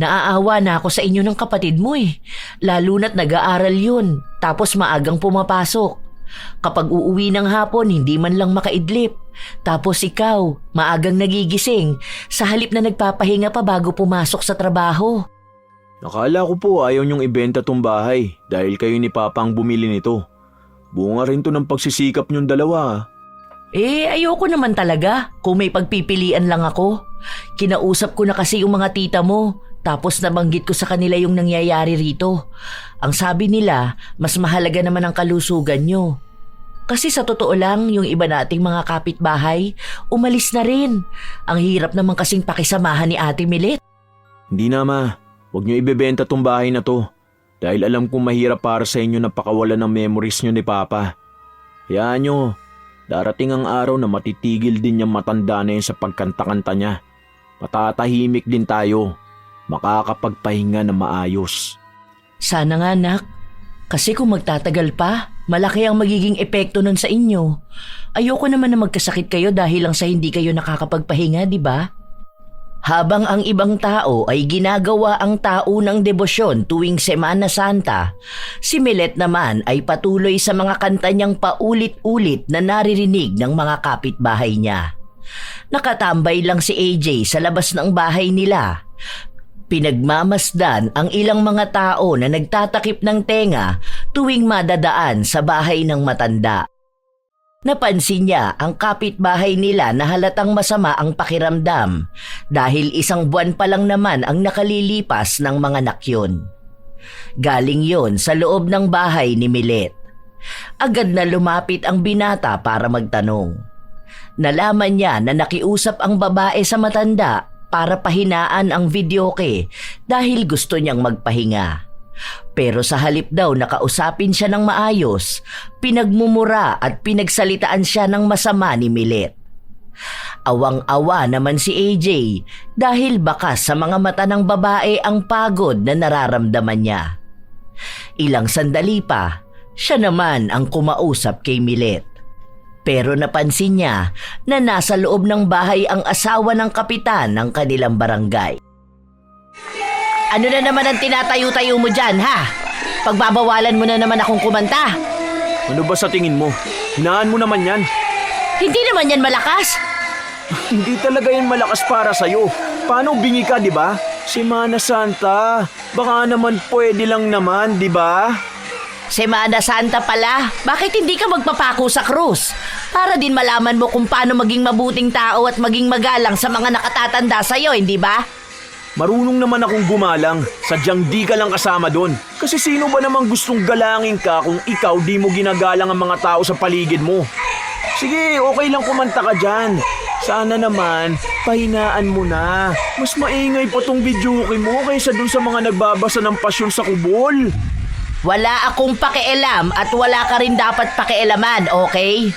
[SPEAKER 2] Naaawa na ako sa inyo ng kapatid mo eh. Lalo na't nag-aaral yun, tapos maagang pumapasok. Kapag uuwi ng hapon, hindi man lang makaidlip. Tapos ikaw, maagang nagigising, sa halip na nagpapahinga pa bago pumasok sa trabaho.
[SPEAKER 1] Akala ko po ayaw niyong ibenta tong bahay dahil kayo ni Papa ang bumili nito. Bunga rin to ng pagsisikap niyong dalawa.
[SPEAKER 2] Ayoko naman talaga kung may pagpipilian lang ako. Kinausap ko na kasi yung mga tita mo, tapos nabanggit ko sa kanila yung nangyayari rito. Ang sabi nila, mas mahalaga naman ang kalusugan nyo. Kasi sa totoo lang, yung iba nating mga kapitbahay, umalis na rin. Ang hirap naman kasing pakisamahan ni Ate Milet.
[SPEAKER 1] Hindi na ma, huwag nyo ibebenta tong bahay na to. Dahil alam kong mahirap para sa inyo na pakawalan ng memories nyo ni Papa. Hayaan nyo, darating ang araw na matitigil din niyang matanda na yun sa pagkanta-kanta niya. Patatahimik din tayo, makakapagpahinga na maayos.
[SPEAKER 2] Sana nga, nak. Kasi kung magtatagal pa, malaki ang magiging epekto nun sa inyo. Ayoko naman na magkasakit kayo dahil lang sa hindi kayo nakakapagpahinga, di ba? Habang ang ibang tao ay ginagawa ang taunang debosyon tuwing Semana Santa, si Milet naman ay patuloy sa mga kanta niyang paulit-ulit na naririnig ng mga kapitbahay niya. Nakatambay lang si AJ sa labas ng bahay nila. Pinagmamasdan ang ilang mga tao na nagtatakip ng tenga tuwing madadaan sa bahay ng matanda. Napansin niya ang kapitbahay nila na halatang masama ang pakiramdam dahil isang buwan pa lang naman ang nakalilipas ng mga nakyon. Galing yon sa loob ng bahay ni Milet. Agad na lumapit ang binata para magtanong. Nalaman niya na nakiusap ang babae sa matanda para pahinaan ang videoke dahil gusto niyang magpahinga. Pero sa halip daw na kausapin siya ng maayos, pinagmumura at pinagsalitaan siya ng masama ni Milet. Awang-awa naman si AJ dahil bakas sa mga mata ng babae ang pagod na nararamdaman niya. Ilang sandali pa, siya naman ang kumausap kay Milet. Pero napansin niya na nasa loob ng bahay ang asawa ng kapitan ng kanilang barangay. Ano na naman ang tinatayo-tayo mo dyan, ha? Pagbabawalan mo na naman akong kumanta.
[SPEAKER 1] Ano ba sa tingin mo? Hinaan mo naman yan.
[SPEAKER 2] Hindi naman yan malakas.
[SPEAKER 1] Hindi talaga yan malakas para sa'yo. Paano bingi ka, di ba? Semana Santa. Baka naman pwede lang naman, di ba?
[SPEAKER 2] Semana Santa pala. Bakit hindi ka magpapako sa krus? Para din malaman mo kung paano maging mabuting tao at maging magalang sa mga nakatatanda sa'yo, hindi ba?
[SPEAKER 1] Marunong naman akong gumalang, sadyang di ka lang kasama doon. Kasi sino ba namang gustong galangin ka kung ikaw di mo ginagalang ang mga tao sa paligid mo? Sige, okay lang kumanta ka dyan. Sana naman, pahinaan mo na. Mas maingay pa tong videoke mo kaysa dun sa mga nagbabasa ng pasyon sa kubol.
[SPEAKER 2] Wala akong pakialam at wala ka rin dapat pakialaman, okay?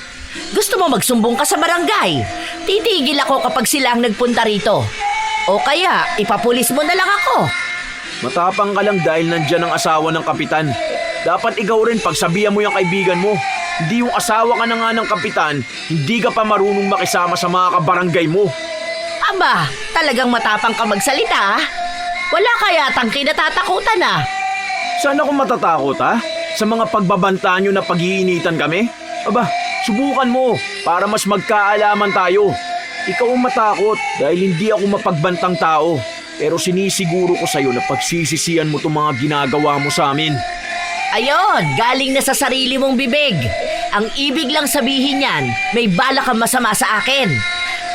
[SPEAKER 2] Gusto mo magsumbong ka sa barangay? Titigil ako kapag sila ang nagpunta rito. O kaya, ipapulis mo na lang ako.
[SPEAKER 1] Matapang ka lang dahil nandyan ang asawa ng kapitan. Dapat ikaw rin pagsabihan mo yung kaibigan mo. Hindi yung asawa ka na nga ng kapitan, hindi ka pa marunong makisama sa mga kabarangay mo.
[SPEAKER 2] Aba, talagang matapang ka magsalita, ah. Wala kaya tang kinatatakutan, ah.
[SPEAKER 1] Sana kung matatakot, ha? Sa mga pagbabanta nyo na pag-iinitan kami? Aba, subukan mo para mas magkaalaman tayo. Ikaw ang matakot dahil hindi ako mapagbantang tao. Pero sinisiguro ko sa'yo na pagsisisihan mo itong mga ginagawa mo sa amin.
[SPEAKER 2] Ayon, galing na sa sarili mong bibig. Ang ibig lang sabihin niyan, may balak kang masama sa akin.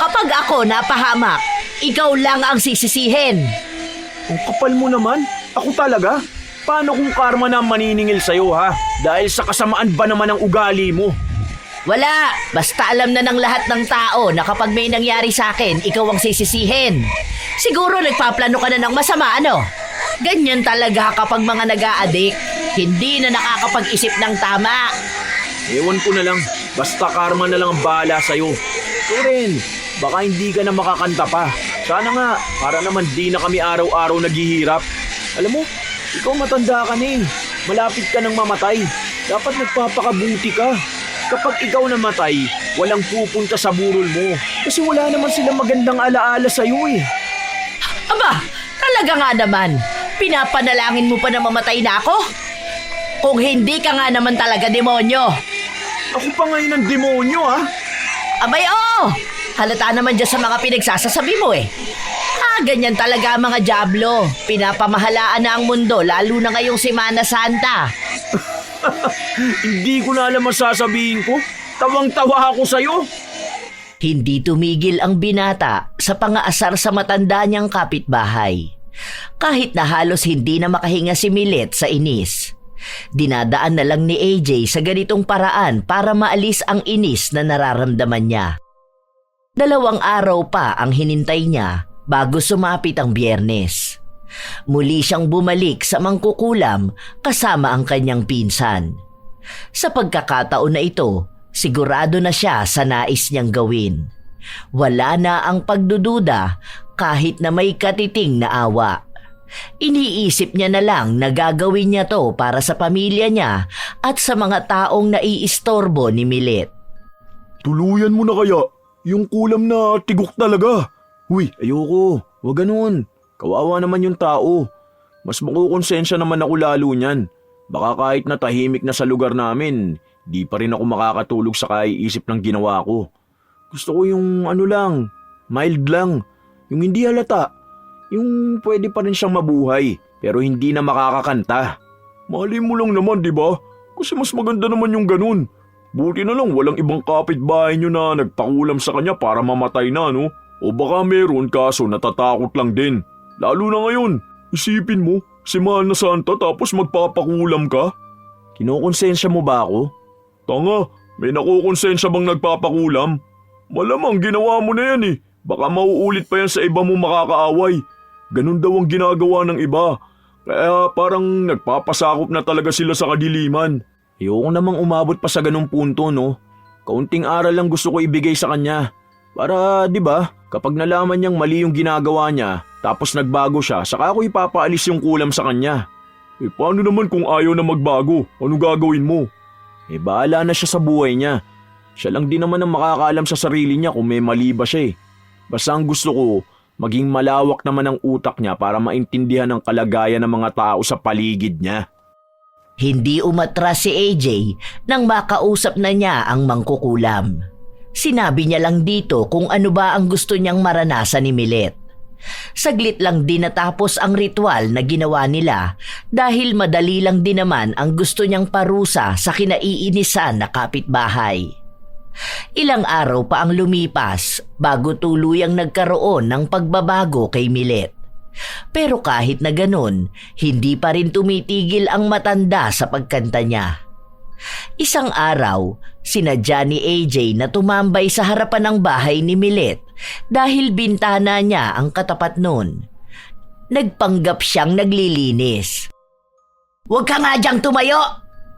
[SPEAKER 2] Kapag ako napahamak, ikaw lang ang sisisihin.
[SPEAKER 1] Ang kapal mo naman. Ako talaga? Paano kung karma na maniningil sa'yo, ha? Dahil sa kasamaan ba naman ang ugali mo?
[SPEAKER 2] Wala, basta alam na ng lahat ng tao na kapag may nangyari sa akin, ikaw ang sisisihin. Siguro nagpaplano ka na ng masama, ano? Ganyan talaga kapag mga nag-a-addict, hindi na nakakapag-isip ng tama.
[SPEAKER 1] Ewan ko na lang, basta karma na lang ang bahala sa'yo. So rin, baka hindi ka na makakanta pa. Sana nga, para naman di na kami araw-araw naghihirap. Alam mo, ikaw matanda ka na eh. Malapit ka nang mamatay. Dapat nagpapakabuti ka. Kapag ikaw namatay, walang pupunta sa burol mo. Kasi wala naman silang magandang alaala sa'yo eh.
[SPEAKER 2] Aba, talaga nga naman. Pinapanalangin mo pa na mamatay na ako? Kung hindi ka nga naman talaga demonyo.
[SPEAKER 1] Ako pa ngayon ang demonyo, ha?
[SPEAKER 2] Abay, oo! Halata naman dyan sa mga pinagsasasabi mo eh. Ganyan talaga ang mga dyablo. Pinapamahalaan na ang mundo, lalo na ngayong Semana Santa.
[SPEAKER 1] Hindi ko na alam ang sasabihin ko. Tawang-tawa ako sa'yo.
[SPEAKER 2] Hindi tumigil ang binata sa pangaasar sa matanda niyang kapitbahay. Kahit na halos hindi na makahinga si Milet sa inis. Dinadaan na lang ni AJ sa ganitong paraan para maalis ang inis na nararamdaman niya. 2 araw pa ang hinintay niya bago sumapit ang Biyernes. Muli siyang bumalik sa mangkukulam kasama ang kanyang pinsan. Sa pagkakataon na ito, sigurado na siya sa nais niyang gawin. Wala na ang pagdududa kahit na may katiting na awa. Iniisip niya na lang na gagawin niya to para sa pamilya niya at sa mga taong naiistorbo ni Milet.
[SPEAKER 1] Tuluyan mo na kaya? Yung kulam na tigok talaga. Huy, ayoko. Huwag ganun. Kawawa naman yung tao. Mas makukonsensya naman ako lalo niyan. Baka kahit na tahimik na sa lugar namin, di pa rin ako makakatulog sa kaiisip ng ginawa ko. Gusto ko yung mild lang. Yung hindi halata. Yung pwede pa rin siyang mabuhay, pero hindi na makakakanta. Mali mo lang naman, di ba? Kasi mas maganda naman yung ganun. Buti na lang walang ibang kapitbahay nyo na nagpakulam sa kanya para mamatay na, no? O baka meron kaso natatakot lang din. Lalo na ngayon, isipin mo, si mahal na Santa tapos magpapakulam ka? Kinukonsensya mo ba ako? Tanga, may nakukonsensya bang nagpapakulam? Malamang ginawa mo na yan eh. Baka mauulit pa yan sa iba mo makakaaway. Ganun daw ang ginagawa ng iba. Kaya parang nagpapasakop na talaga sila sa kadiliman. Ayoko namang umabot pa sa ganung punto, no? Kaunting aral lang gusto ko ibigay sa kanya. Para, di ba, kapag nalaman niyang mali yung ginagawa niya, tapos nagbago siya, saka ako ipapaalis yung kulam sa kanya. Paano naman kung ayaw na magbago? Ano gagawin mo? Bahala na siya sa buhay niya. Siya lang din naman ang makakaalam sa sarili niya kung may mali ba siya eh. Basta ang gusto ko, maging malawak naman ang utak niya para maintindihan ang kalagayan ng mga tao sa paligid niya.
[SPEAKER 2] Hindi umatras si AJ nang makausap na niya ang mangkukulam. Sinabi niya lang dito kung ano ba ang gusto niyang maranasan ni Milet. Saglit lang din natapos ang ritual na ginawa nila dahil madali lang din naman ang gusto niyang parusa sa kinaiinisan na kapitbahay. Ilang araw pa ang lumipas bago tuluyang nagkaroon ng pagbabago kay Milet. Pero kahit na ganun, hindi pa rin tumitigil ang matanda sa pagkanta niya. Isang araw, sinadya ni AJ na tumambay sa harapan ng bahay ni Milet dahil bintana niya ang katapat nun. Nagpanggap siyang naglilinis. "Huwag ka nga diyang tumayo!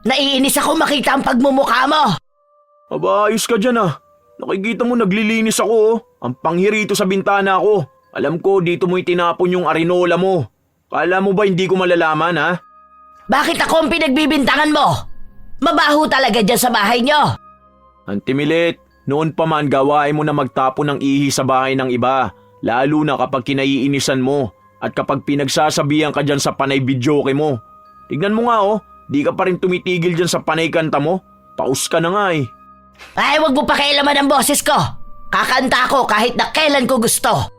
[SPEAKER 2] Naiinis ako makita ang pagmumukha mo!"
[SPEAKER 1] Aba, ayos ka dyan ah. Nakikita mo naglilinis ako oh. Ang panghirito sa bintana ko. Alam ko dito mo itinapon yung arinola mo. Kala mo ba hindi ko malalaman ha?
[SPEAKER 2] "Bakit ako ang pinagbibintangan mo? Mabaho talaga dyan sa bahay niyo!"
[SPEAKER 1] Auntie Milet, noon pa man gawain mo na magtapon ng ihi sa bahay ng iba. Lalo na kapag kinaiinisan mo. At kapag pinagsasabihan ka dyan sa panay videoke mo. Tignan mo nga oh, di ka pa rin tumitigil dyan sa panay kanta mo. Paus ka na nga eh.
[SPEAKER 2] "Ay, wag mo pakialaman ang boses ko! Kakanta ako kahit na kailan ko gusto!"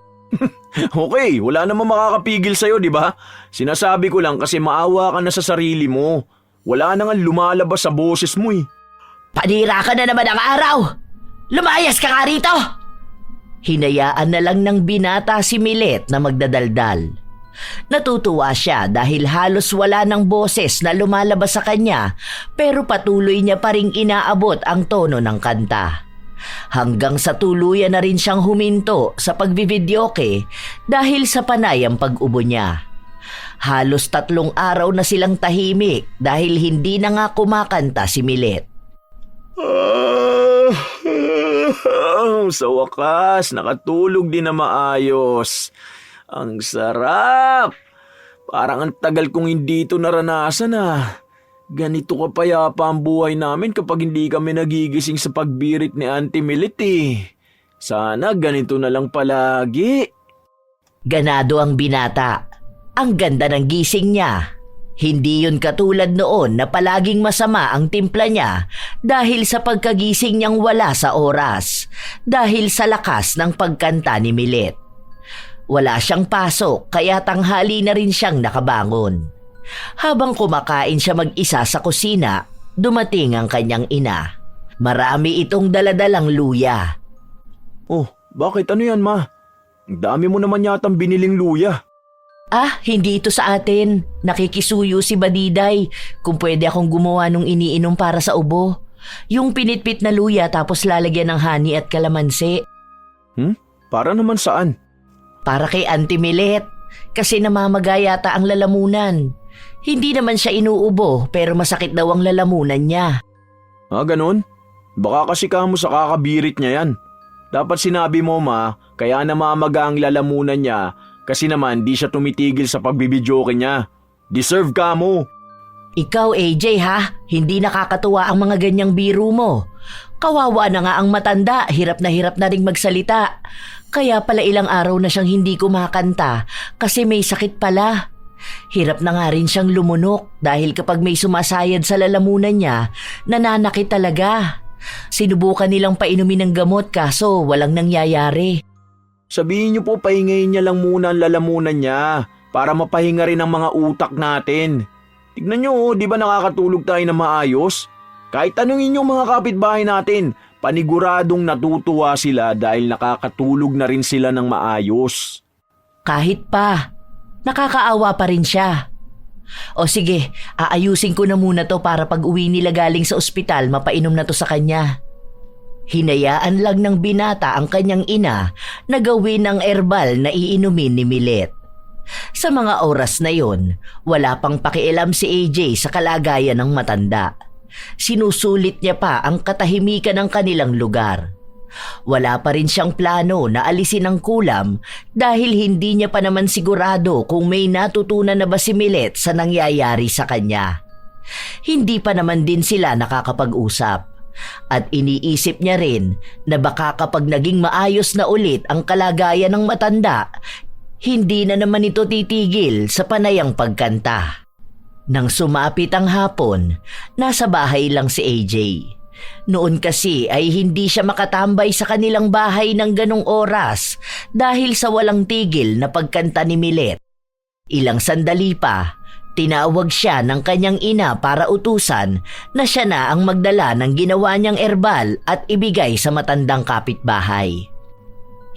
[SPEAKER 1] Okay, wala namang makakapigil sa'yo, di ba? Sinasabi ko lang kasi maawa ka na sa sarili mo. Wala na nga lumalabas sa boses mo eh.
[SPEAKER 2] "Panira ka na naman ang araw! Lumayas ka nga rito!" Hinayaan na lang ng binata si Milet na magdadaldal. Natutuwa siya dahil halos wala ng boses na lumalabas sa kanya pero patuloy niya pa ring inaabot ang tono ng kanta. Hanggang sa tuluyan na rin siyang huminto sa pagbividyoke dahil sa panay ang pag-ubo niya. Halos 3 araw na silang tahimik dahil hindi na nga kumakanta si Milet.
[SPEAKER 1] Sa wakas, nakatulog din na maayos. Ang sarap! Parang ang tagal kong hindi ito naranasan ah. Ganito kapayapa ang buhay namin kapag hindi kami nagigising sa pagbirit ni Auntie Milet eh. Sana ganito na lang palagi.
[SPEAKER 2] Ganado ang binata. Ang ganda ng gising niya. Hindi yun katulad noon na palaging masama ang timpla niya dahil sa pagkagising niyang wala sa oras, dahil sa lakas ng pagkanta ni Milet. Wala siyang pasok kaya tanghali na rin siyang nakabangon. Habang kumakain siya mag-isa sa kusina, dumating ang kanyang ina. Marami itong daladalang luya.
[SPEAKER 1] Oh, bakit ano yan ma? Ang dami mo naman yatang biniling luya.
[SPEAKER 2] Ah, hindi ito sa atin. Nakikisuyo si Badiday kung pwede akong gumawa nung iniinom para sa ubo. Yung pinitpit na luya tapos lalagyan ng honey at kalamansi.
[SPEAKER 1] Para naman saan?
[SPEAKER 2] Para kay Auntie Milet. Kasi namamaga yata ang lalamunan. Hindi naman siya inuubo pero masakit daw ang lalamunan niya.
[SPEAKER 1] Ah, ganun? Baka kasi kamo sa kakabirit niya yan. Dapat sinabi mo ma, kaya namamaga ang lalamunan niya kasi naman di siya tumitigil sa pagbibidyoke niya. Deserve ka mo.
[SPEAKER 2] Ikaw AJ ha, hindi nakakatuwa ang mga ganyang biro mo. Kawawa na nga ang matanda, hirap na ring magsalita. Kaya pala ilang araw na siyang hindi kumakanta kasi may sakit pala. Hirap na nga rin siyang lumunok dahil kapag may sumasayad sa lalamunan niya, nananakit talaga. Sinubukan nilang painumin ng gamot kaso walang nangyayari.
[SPEAKER 1] Sabihin niyo po pahingayin niya lang muna ang lalamunan niya para mapahinga rin ang mga utak natin. Tignan niyo, di ba nakakatulog tayo na maayos? Kahit tanungin niyo mga kapitbahay natin, paniguradong natutuwa sila dahil nakakatulog na rin sila ng maayos.
[SPEAKER 2] Kahit pa, nakakaawa pa rin siya. O sige, aayusin ko na muna to para pag uwi nila galing sa ospital mapainom na to sa kanya. Hinayaan lang ng binata ang kanyang ina na gawin ang herbal na iinumin ni Milet. Sa mga oras na yon, wala pang pakialam si AJ sa kalagayan ng matanda. Sinusulit niya pa ang katahimikan ng kanilang lugar. Wala pa rin siyang plano na alisin ang kulam dahil hindi niya pa naman sigurado kung may natutunan na ba si Milet sa nangyayari sa kanya. Hindi pa naman din sila nakakapag-usap at iniisip niya rin na baka kapag naging maayos na ulit ang kalagayan ng matanda, hindi na naman ito titigil sa panayang pagkanta. Nang sumapit ang hapon, nasa bahay lang si AJ. Noon kasi ay hindi siya makatambay sa kanilang bahay ng ganong oras dahil sa walang tigil na pagkanta ni Milet. Ilang sandali pa, tinawag siya ng kanyang ina para utusan na siya na ang magdala ng ginawa niyang herbal at ibigay sa matandang kapitbahay.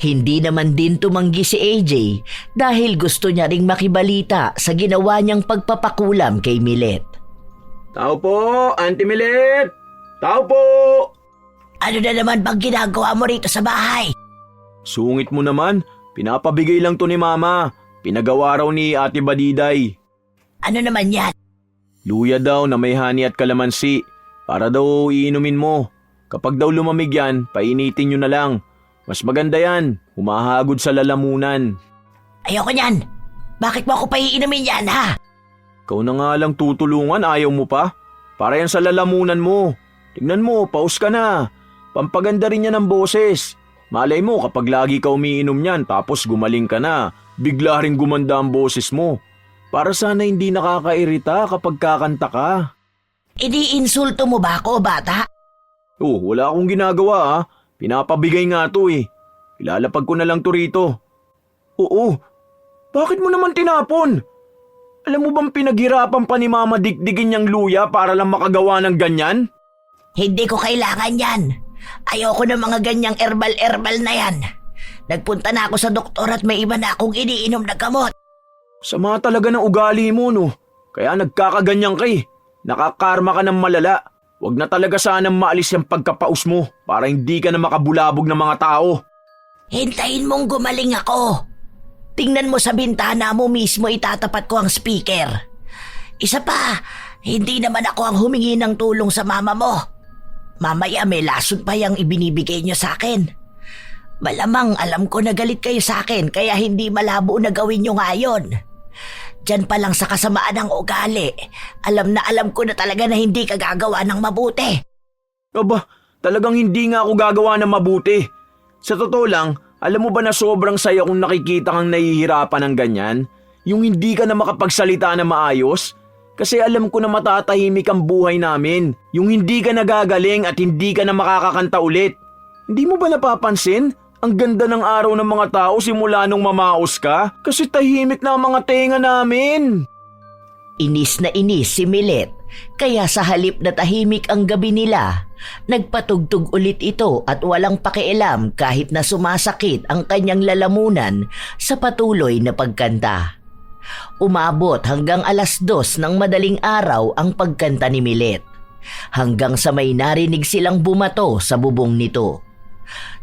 [SPEAKER 2] Hindi naman din tumanggi si AJ dahil gusto niya ring makibalita sa ginawa niyang pagpapakulam kay Milet.
[SPEAKER 1] Tao po, Auntie Milet! Tao po!
[SPEAKER 2] Ano na naman bang ginagawa mo rito sa bahay?
[SPEAKER 1] Sungit mo naman, pinapabigay lang to ni Mama. Pinagawa raw ni Ate Badiday.
[SPEAKER 2] Ano naman yan?
[SPEAKER 1] Luya daw na may honey at kalamansi. Para daw iinumin mo. Kapag daw lumamig yan, painitin nyo na lang. Mas maganda yan, humahagod sa lalamunan.
[SPEAKER 2] Ayoko niyan. Bakit mo ako paiinumin yan ha?
[SPEAKER 1] Ikaw na nga lang tutulungan, ayaw mo pa? Para yan sa lalamunan mo. Tignan mo, paus ka na. Pampaganda rin yan ng boses. Malay mo kapag lagi ka umiinom niyan tapos gumaling ka na, bigla rin gumanda ang boses mo. Para sana hindi nakakairita kapag kakanta ka.
[SPEAKER 2] Ini-insulto mo ba ako, bata?
[SPEAKER 1] Oh, wala akong ginagawa ha. Pinapabigay nga to eh. Ilalapag ko na lang to rito. Oo, bakit mo naman tinapon? Alam mo bang pinaghirapan pa ni Mama dikdigin niyang luya para lang makagawa ng ganyan?
[SPEAKER 2] Hindi ko kailangan yan. Ayoko ng mga ganyang herbal na yan. Nagpunta na ako sa doktor at may iba na akong iniinom na gamot.
[SPEAKER 1] Sama talaga ng ugali mo no. Kaya nagkakaganyan ka eh. Nakakarma ka ng malala. Huwag na talaga sanang maalis yung pagkapaus mo para hindi ka na makabulabog ng mga tao.
[SPEAKER 2] Hintayin mong gumaling ako. Tingnan mo sa bintana mo mismo itatapat ko ang speaker. Isa pa, hindi naman ako ang humingi ng tulong sa mama mo. Mamaya may lason pa yung ibinibigay niyo sa akin. Malamang alam ko na galit kayo sa akin kaya hindi malabo na gawin niyo ngayon. Diyan pa lang sa kasamaan ng ugali, alam na alam ko na talaga na hindi ka gagawa ng mabuti.
[SPEAKER 1] Aba, talagang hindi nga ako gagawa ng mabuti. Sa totoo lang, alam mo ba na sobrang saya kung nakikita kang nahihirapan ng ganyan? Yung hindi ka na makapagsalita na maayos? Kasi alam ko na matatahimik ang buhay namin. Yung hindi ka nagagaling at hindi ka na makakakanta ulit. Hindi mo ba napapansin? Ang ganda ng araw ng mga tao simula nung mamaos ka kasi tahimik na ang mga tenga namin.
[SPEAKER 2] Inis na inis si Milet Kaya sa halip na tahimik ang gabi nila, nagpatugtog ulit ito at walang pakialam kahit na sumasakit ang kanyang lalamunan sa patuloy na pagkanta. Umabot hanggang 2:00 ng madaling araw ang pagkanta ni Milet, hanggang sa may narinig silang bumato sa bubong nito.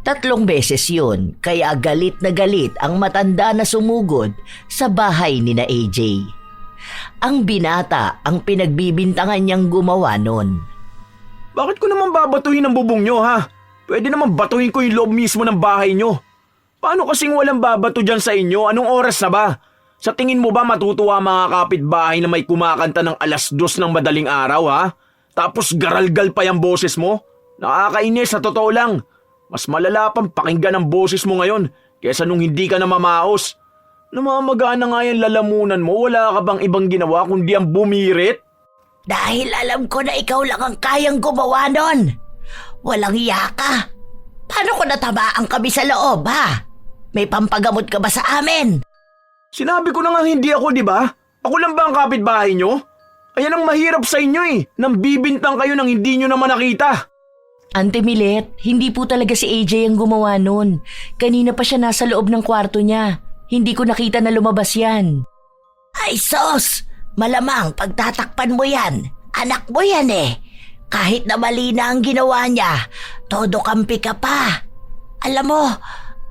[SPEAKER 2] 3 beses yun, kaya galit na galit ang matanda na sumugod sa bahay ni na AJ. Ang binata ang pinagbibintangan niyang gumawa nun.
[SPEAKER 1] Bakit ko naman babatuhin ang bubong nyo, ha? Pwede naman batuhin ko yung loob mismo ng bahay nyo. Paano kasing walang babato dyan sa inyo? Anong oras na ba? Sa tingin mo ba matutuwa mga kapitbahay na may kumakanta ng 2:00 ng madaling araw, ha? Tapos garalgal pa yung boses mo? Nakakainis, sa totoo lang. Mas malala pang pakinggan ang boses mo ngayon kesa nung hindi ka na mamaos. Namamagana nga yung lalamunan mo, wala ka bang ibang ginawa kundi ang bumirit?
[SPEAKER 2] Dahil alam ko na ikaw lang ang kayang gumawa nun. Walang iya ka. Paano ko natamaan kami sa loob, ha? May pampagamot ka ba sa amin?
[SPEAKER 1] Sinabi ko na nga hindi ako, di ba? Ako lang ba ang kapitbahay nyo? Ayan ang mahirap sa inyo nang bibintang kayo nang hindi nyo naman nakita.
[SPEAKER 2] Ante Milet, hindi po talaga si AJ ang gumawa nun. Kanina pa siya nasa loob ng kwarto niya. Hindi ko nakita na lumabas yan. Ay sos! Malamang pagtatakpan mo yan. Anak mo yan eh. Kahit na mali na ang ginawa niya, todo kampi ka pa. Alam mo,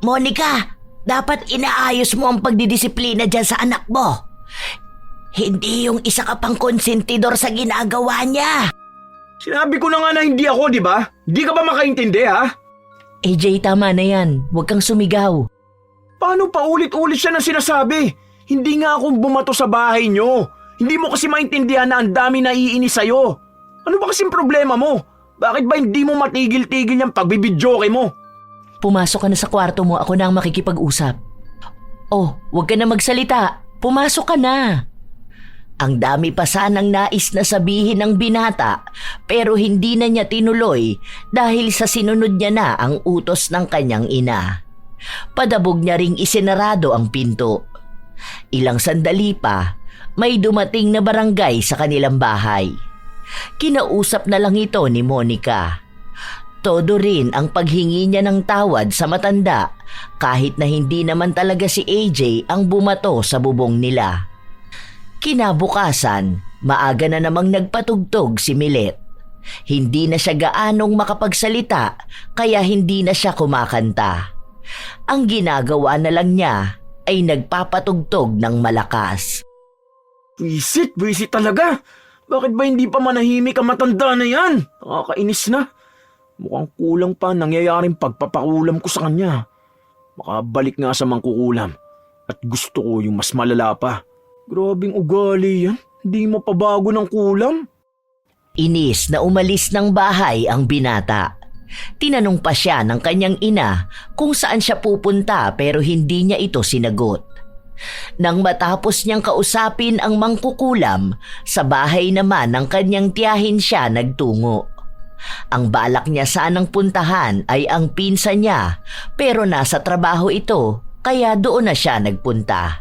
[SPEAKER 2] Monica, dapat inaayos mo ang pagdidisiplina dyan sa anak mo. Hindi yung isa ka pang konsentidor sa ginagawa niya.
[SPEAKER 1] Sinabi ko na nga na hindi ako, di ba? Di ka ba makaintindi, ha?
[SPEAKER 2] AJ, tama na yan. Huwag kang sumigaw.
[SPEAKER 1] Paano pa ulit-ulit siya na sinasabi? Hindi nga akong bumato sa bahay nyo. Hindi mo kasi maintindihan na ang dami naiinis sa'yo. Ano ba kasing problema mo? Bakit ba hindi mo matigil-tigil yung pagbibidyoke mo?
[SPEAKER 2] Pumasok ka na sa kwarto mo, ako na ang makikipag-usap. Oh, huwag ka na magsalita. Pumasok ka na. Ang dami pa sanang nais na sabihin ng binata pero hindi na niya tinuloy dahil sa sinunod niya na ang utos ng kanyang ina. Padabog niya ring isinarado ang pinto. Ilang sandali pa, may dumating na barangay sa kanilang bahay. Kinausap na lang ito ni Monica. Todo rin ang paghingi niya ng tawad sa matanda kahit na hindi naman talaga si AJ ang bumato sa bubong nila. Kinabukasan, maaga na namang nagpatugtog si Milet. Hindi na siya gaanong makapagsalita kaya hindi na siya kumakanta. Ang ginagawa na lang niya ay nagpapatugtog ng malakas.
[SPEAKER 1] Visit talaga. Bakit ba hindi pa manahimik ang matanda na yan? Nakakainis na. Mukhang kulang pa nangyayaring pagpapakulam ko sa kanya. Makabalik nga sa mangkukulam. At gusto ko yung mas malala pa. Grabing ugali yan. Hindi mapabago ng kulam.
[SPEAKER 2] Inis na umalis ng bahay ang binata. Tinanong pa siya ng kanyang ina kung saan siya pupunta pero hindi niya ito sinagot. Nang matapos niyang kausapin ang mangkukulam, sa bahay naman ng kanyang tiyahin siya nagtungo. Ang balak niya sanang puntahan ay ang pinsan niya pero nasa trabaho ito kaya doon na siya nagpunta.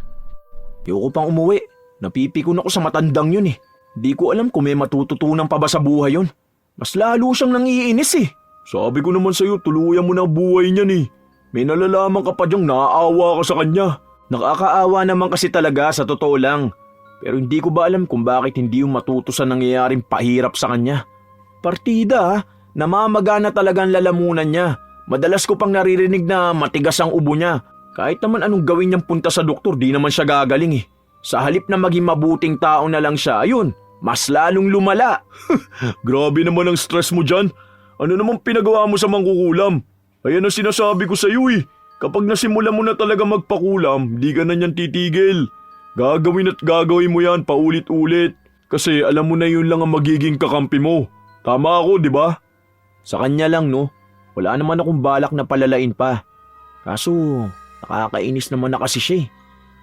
[SPEAKER 1] Ayoko pang umuwi. Napipikon ako sa matandang yun eh. Di ko alam kung may matututunan pa ba sa buhay yun. Mas lalo siyang nangiinis eh. Sabi ko naman sa'yo, tuluyan mo na buhay niyan eh. May nalalaman ka pa diyang naaawa ka sa kanya. Nakakaawa naman kasi talaga sa totoo lang. Pero hindi ko ba alam kung bakit hindi yung matuto sa nangyayaring pahirap sa kanya. Partida ha, namamagana talaga ang lalamunan niya. Madalas ko pang naririnig na matigas ang ubo niya. Kahit naman anong gawin niyang punta sa doktor, di naman siya gagaling eh. Sa halip na maging mabuting tao na lang siya, ayun, mas lalong lumala. Grabe naman ang stress mo dyan. Ano namang pinagawa mo sa mangkukulam? Ayan ang sinasabi ko sa iyo eh. Kapag nasimula mo na talaga magpakulam, di ka na niyan titigil. Gagawin at gagawin mo yan paulit-ulit. Kasi alam mo na yun lang ang magiging kakampi mo. Tama ako, di ba? Sa kanya lang no. Wala naman akong balak na palalain pa. Kaso, nakakainis naman na kasi siya eh.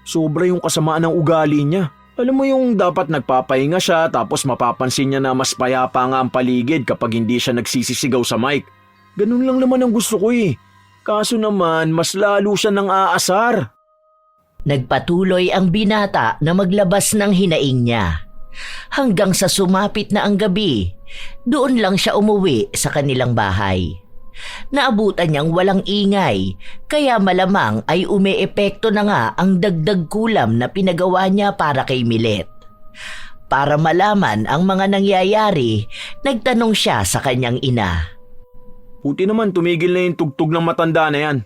[SPEAKER 1] Sobra yung kasamaan ng ugali niya. Alam mo yung dapat nagpapahinga siya tapos mapapansin niya na mas payapa nga ang paligid kapag hindi siya nagsisisigaw sa mic. Ganun lang naman ang gusto ko eh. Kaso naman, mas lalo siya nang aasar.
[SPEAKER 2] Nagpatuloy ang binata na maglabas ng hinaing niya. Hanggang sa sumapit na ang gabi, doon lang siya umuwi sa kanilang bahay. Naabutan niyang walang ingay, kaya malamang ay umeepekto na nga ang dagdag kulam na pinagawa niya para kay Milet. Para malaman ang mga nangyayari, nagtanong siya sa kanyang ina.
[SPEAKER 1] Buti naman tumigil na yung tugtog ng matanda na yan.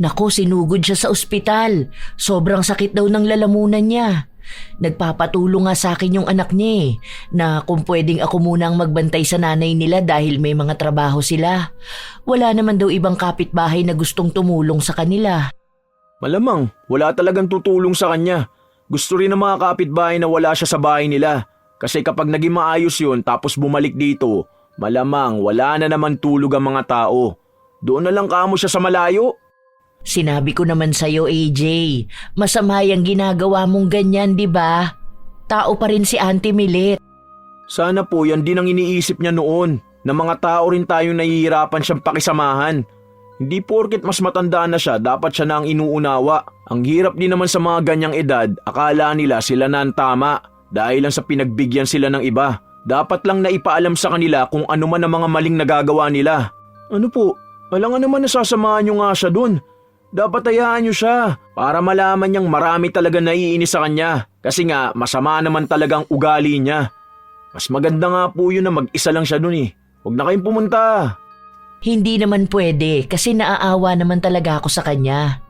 [SPEAKER 2] Naku, sinugod siya sa ospital. Sobrang sakit daw ng lalamunan niya. Nagpapatulong nga sa akin yung anak niya na kung pwedeng ako muna ang magbantay sa nanay nila dahil may mga trabaho sila. Wala naman daw ibang kapitbahay na gustong tumulong sa kanila.
[SPEAKER 1] Malamang, wala talagang tutulong sa kanya. Gusto rin ng mga kapitbahay na wala siya sa bahay nila. Kasi kapag naging maayos yun tapos bumalik dito, malamang wala na naman tulog ang mga tao. Doon na lang kamo siya sa malayo.
[SPEAKER 2] Sinabi ko naman sa'yo, AJ, masama yung ginagawa mong ganyan, di ba? Tao pa rin si Auntie Milet.
[SPEAKER 1] Sana po yan din ang iniisip niya noon, na mga tao rin tayong nahihirapan siyang pakisamahan. Hindi porket mas matanda na siya, dapat siya na ang inuunawa. Ang hirap din naman sa mga ganyang edad, akala nila sila na ang tama, dahil lang sa pinagbigyan sila ng iba. Dapat lang na ipaalam sa kanila kung ano man ang mga maling nagagawa nila. Ano po, alangan naman nasasamahan niyo nga siya dun. Dapat hayaan niyo siya para malaman niyang marami talaga naiinis sa kanya kasi nga masama naman talagang ugali niya. Mas maganda nga po yun na mag-isa lang siya dun eh. Huwag na kayong pumunta.
[SPEAKER 2] Hindi naman pwede kasi naaawa naman talaga ako sa kanya.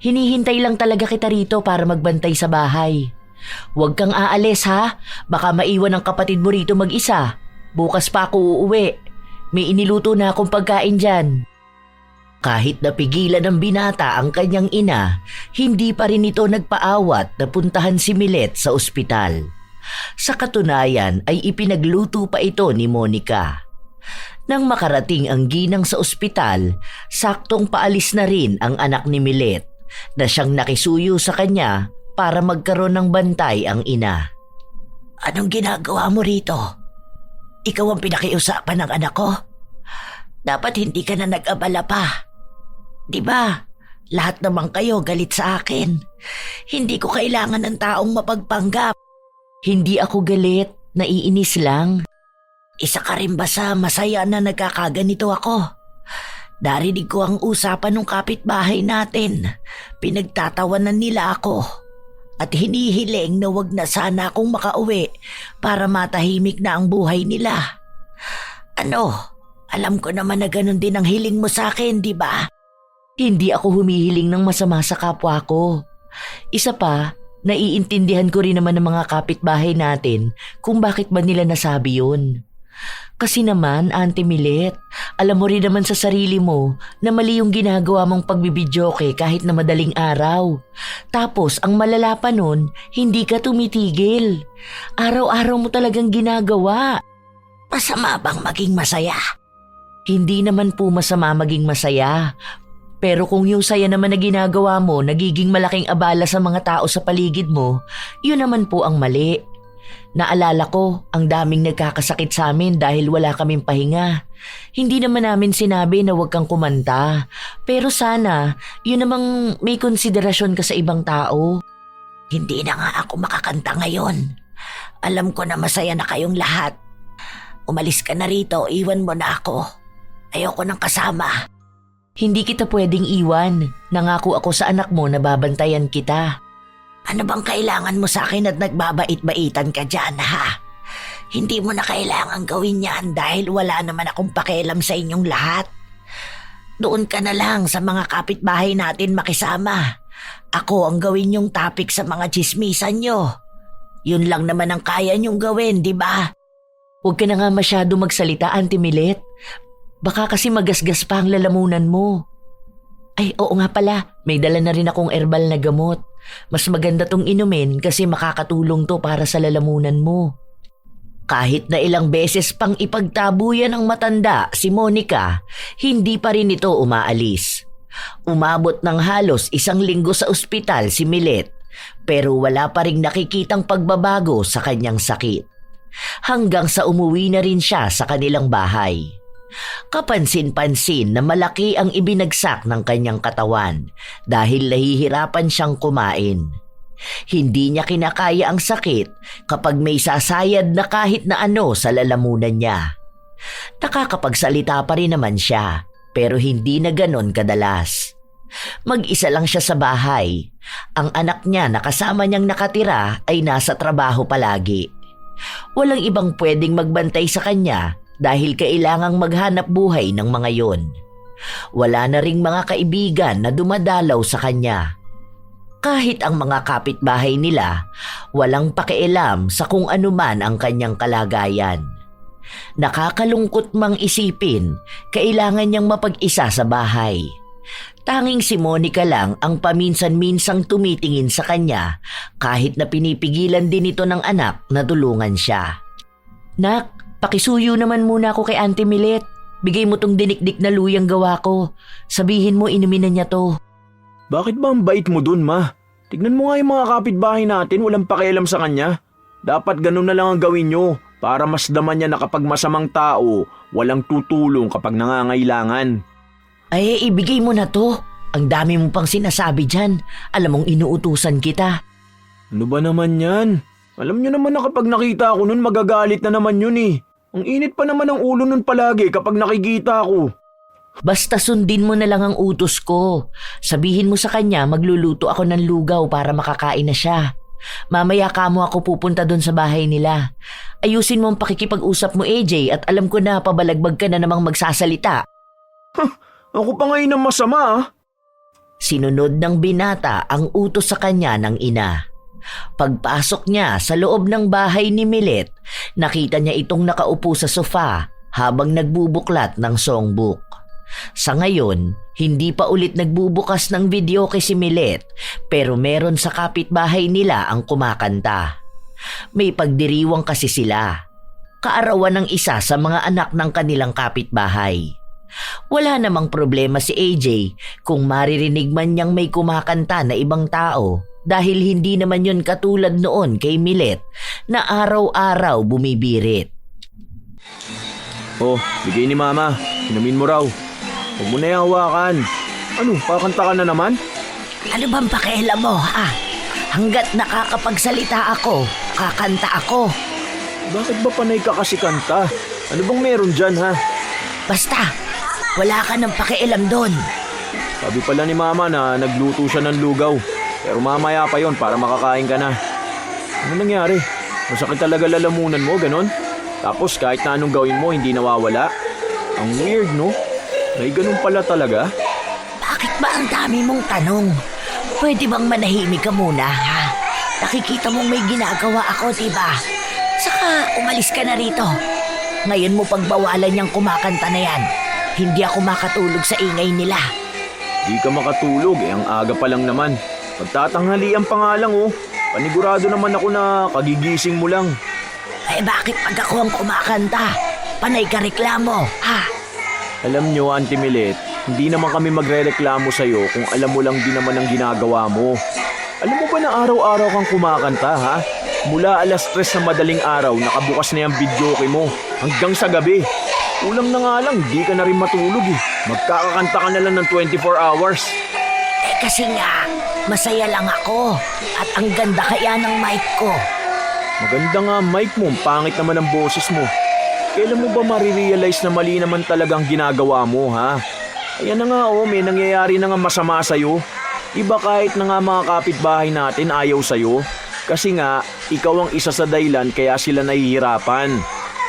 [SPEAKER 2] Hinihintay lang talaga kita rito para magbantay sa bahay. Huwag kang aalis ha, baka maiwan ang kapatid mo rito mag-isa. Bukas pa ako uuwi. May iniluto na akong pagkain dyan. Kahit napigilan ng binata ang kanyang ina, hindi pa rin ito nagpaawat na puntahan si Milet sa ospital. Sa katunayan ay ipinagluto pa ito ni Monica. Nang makarating ang ginang sa ospital, saktong paalis na rin ang anak ni Milet na siyang nakisuyo sa kanya para magkaroon ng bantay ang ina. Anong ginagawa mo rito? Ikaw ang pinakiusapan ng anak ko? Dapat hindi ka na nag-abala pa. Diba? Lahat naman kayo galit sa akin. Hindi ko kailangan ng taong mapagpanggap. Hindi ako galit, naiinis lang. Isa ka rin ba sa masaya na nagkakaganito ako? Narinig ko ang usapan ng kapitbahay natin. Pinagtatawanan nila ako. At hinihiling na wag na sana akong makauwi para matahimik na ang buhay nila. Ano? Alam ko naman na ganun din ang hiling mo sa akin, di ba? Hindi ako humihiling ng masama sa kapwa ko. Isa pa, naiintindihan ko rin naman ng mga kapitbahay natin kung bakit ba nila nasabi yun. Kasi naman, Auntie Milet, alam mo rin naman sa sarili mo na mali yung ginagawa mong pagbibidyoke kahit na madaling araw. Tapos, ang malala pa nun, hindi ka tumitigil. Araw-araw mo talagang ginagawa. Masama bang maging masaya? Hindi naman po masama maging masaya. Pero kung yung saya naman na ginagawa mo nagiging malaking abala sa mga tao sa paligid mo, yun naman po ang mali. Naalala ko, ang daming nagkakasakit sa amin dahil wala kaming pahinga. Hindi naman namin sinabi na huwag kang kumanta. Pero sana, yun namang may konsiderasyon ka sa ibang tao. Hindi na nga ako makakanta ngayon. Alam ko na masaya na kayong lahat. Umalis ka na rito, iwan mo na ako. Ayoko nang kasama. Hindi kita pwedeng iwan. Nangako ako sa anak mo na babantayan kita. Ano bang kailangan mo sa akin at nagbabait-baitan ka dyan, ha? Hindi mo na kailangan gawin yan dahil wala naman akong pakialam sa inyong lahat. Doon ka na lang sa mga kapitbahay natin makisama. Ako ang gawin yung topic sa mga tsismisan nyo. Yun lang naman ang kaya nyong gawin, di ba? Huwag ka na nga masyado magsalita, Auntie Milet. Baka kasi magasgas pa ang lalamunan mo. Ay, oo nga pala, may dala na rin akong herbal na gamot. Mas maganda tong inumin kasi makakatulong to para sa lalamunan mo. Kahit na ilang beses pang ipagtabuyan ng matanda si Monica, hindi pa rin ito umaalis. Umabot ng halos 1 linggo sa ospital si Milet, pero wala pa ring nakikitang pagbabago sa kanyang sakit. Hanggang sa umuwi na rin siya sa kanilang bahay. Kapansin-pansin na malaki ang ibinagsak ng kanyang katawan dahil nahihirapan siyang kumain. Hindi niya kinakaya ang sakit kapag may sasayad na kahit na ano sa lalamunan niya. Nakakapagsalita pa rin naman siya, pero hindi na ganon kadalas. Mag-isa lang siya sa bahay. Ang anak niya na kasama niyang nakatira ay nasa trabaho palagi. Walang ibang pwedeng magbantay sa kanya dahil kailangang maghanap buhay ng mga yon. Wala na ring mga kaibigan na dumadalaw sa kanya. Kahit ang mga kapitbahay nila, walang pakialam sa kung anuman ang kanyang kalagayan. Nakakalungkot mang isipin, kailangan niyang mapag-isa sa bahay. Tanging si Monica lang ang paminsan-minsang tumitingin sa kanya kahit na pinipigilan din ito ng anak na tulungan siya. Nak, pakisuyo naman muna ako kay Auntie Milet. Bigay mo tong dinikdik na luyang gawa ko. Sabihin mo inumin na niya to.
[SPEAKER 1] Bakit ba ang bait mo dun, ma? Tignan mo nga yung mga kapitbahay natin, walang pakialam sa kanya. Dapat ganun na lang ang gawin nyo para mas daman niya na kapag masamang tao, walang tutulong kapag nangangailangan.
[SPEAKER 2] Ay, ibigay mo na to. Ang dami mo pang sinasabi dyan. Alam mong inuutusan kita.
[SPEAKER 1] Ano ba naman yan? Alam nyo naman na kapag nakita ko nun, magagalit na naman yun eh. Ang init pa naman ang ulo nun palagi kapag nakikita ko.
[SPEAKER 2] Basta sundin mo na lang ang utos ko. Sabihin mo sa kanya magluluto ako ng lugaw para makakain na siya. Mamaya kamo ako pupunta doon sa bahay nila. Ayusin mo ang pakikipag-usap mo, AJ, at alam ko na pabalagbag ka na namang magsasalita.
[SPEAKER 1] Ako pa ngayon ang masama ah.
[SPEAKER 2] Sinunod ng binata ang utos sa kanya ng ina. Pagpasok niya sa loob ng bahay ni Milet, nakita niya itong nakaupo sa sofa habang nagbubuklat ng songbook. Sa ngayon, hindi pa ulit nagbubukas ng video kay si Milet, pero meron sa kapitbahay nila ang kumakanta. May pagdiriwang kasi sila. Kaarawan ng isa sa mga anak ng kanilang kapitbahay. Wala namang problema si AJ kung maririnig man niyang may kumakanta na ibang tao dahil hindi naman yun katulad noon kay Milet na araw-araw bumibirit.
[SPEAKER 1] Oh, bigay ni mama. Inumin mo raw. Huwag mo na yung hawakan. Ano, kakanta ka na naman?
[SPEAKER 2] Ano bang pakialam mo, ha? Hanggat nakakapagsalita ako, kakanta ako.
[SPEAKER 1] Bakit ba panay ka kasi kanta? Ano bang meron dyan, ha?
[SPEAKER 2] Basta, wala ka ng pakialam doon.
[SPEAKER 1] Sabi pala ni mama na nagluto siya ng lugaw. Pero mamaya pa yon para makakain ka na. Ano nangyari? Masakit talaga lalamunan mo, ganon? Tapos kahit na anong gawin mo, hindi nawawala? Ang weird, no? May ganun pala talaga?
[SPEAKER 2] Bakit ba ang dami mong tanong? Pwede bang manahimik ka muna, ha? Nakikita mong may ginagawa ako, diba? Saka umalis ka na rito. Ngayon mo pagbawalan niyang kumakanta na yan. Hindi ako makatulog sa ingay nila.
[SPEAKER 1] Di ka makatulog ang aga pa lang naman. Pagtatanghalian pa nga lang oh. Panigurado naman ako na kagigising mo lang.
[SPEAKER 2] Eh bakit pag ako ang kumakanta? Panay ka reklamo, ha?
[SPEAKER 1] Alam nyo, Auntie Milet, hindi naman kami magre-reklamo sa'yo kung alam mo lang din naman ang ginagawa mo. Alam mo ba na araw-araw kang kumakanta, ha? Mula 3:00 na madaling araw, nakabukas na yung videoke mo hanggang sa gabi. Kulang na nga lang, di ka na rin matulog eh. Magkakakanta ka na lang ng 24 hours.
[SPEAKER 2] Eh kasi nga, masaya lang ako at ang ganda kaya ng mic ko.
[SPEAKER 1] Maganda nga mic mo, pangit naman ang boses mo. Kailan mo ba marirealize na mali naman talagang ginagawa mo, ha? Ayan na nga oh, may nangyayari na nga masama sa'yo. Iba kahit na nga mga kapitbahay natin ayaw sa'yo. Kasi nga, ikaw ang isa sa dahilan kaya sila nahihirapan.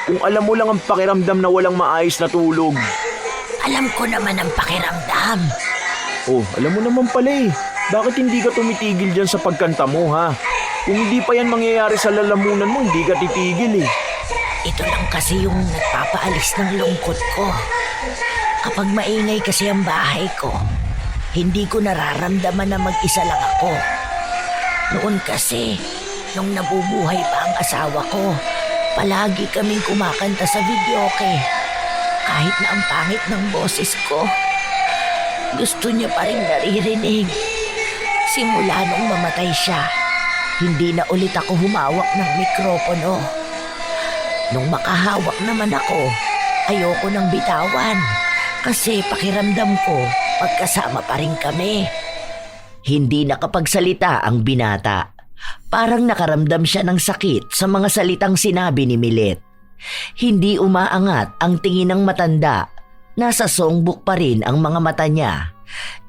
[SPEAKER 1] Kung alam mo lang ang pakiramdam na walang maayos na tulog.
[SPEAKER 2] Alam ko naman ang pakiramdam.
[SPEAKER 1] Oh, alam mo naman pala eh. Bakit hindi ka tumitigil dyan sa pagkanta mo, ha? Kung hindi pa yan mangyayari sa lalamunan mo, hindi ka titigil eh.
[SPEAKER 2] Ito lang kasi yung nagpapaalis ng lungkot ko. Kapag maingay kasi ang bahay ko, hindi ko nararamdaman na mag-isa lang ako. Noon kasi, nung nabubuhay pa ang asawa ko, palagi kaming kumakanta sa videoke. Kahit na ang pangit ng boses ko, gusto niya pa rin naririnig. Simula nung mamatay siya, hindi na ulit ako humawak ng mikropono. Nung makahawak naman ako, ayoko nang bitawan kasi pakiramdam ko pagkasama pa rin kami. Hindi nakapagsalita ang binata. Parang nakaramdam siya ng sakit sa mga salitang sinabi ni Milet. Hindi umaangat ang tingin ng matanda. Nasa songbook pa rin ang mga mata niya.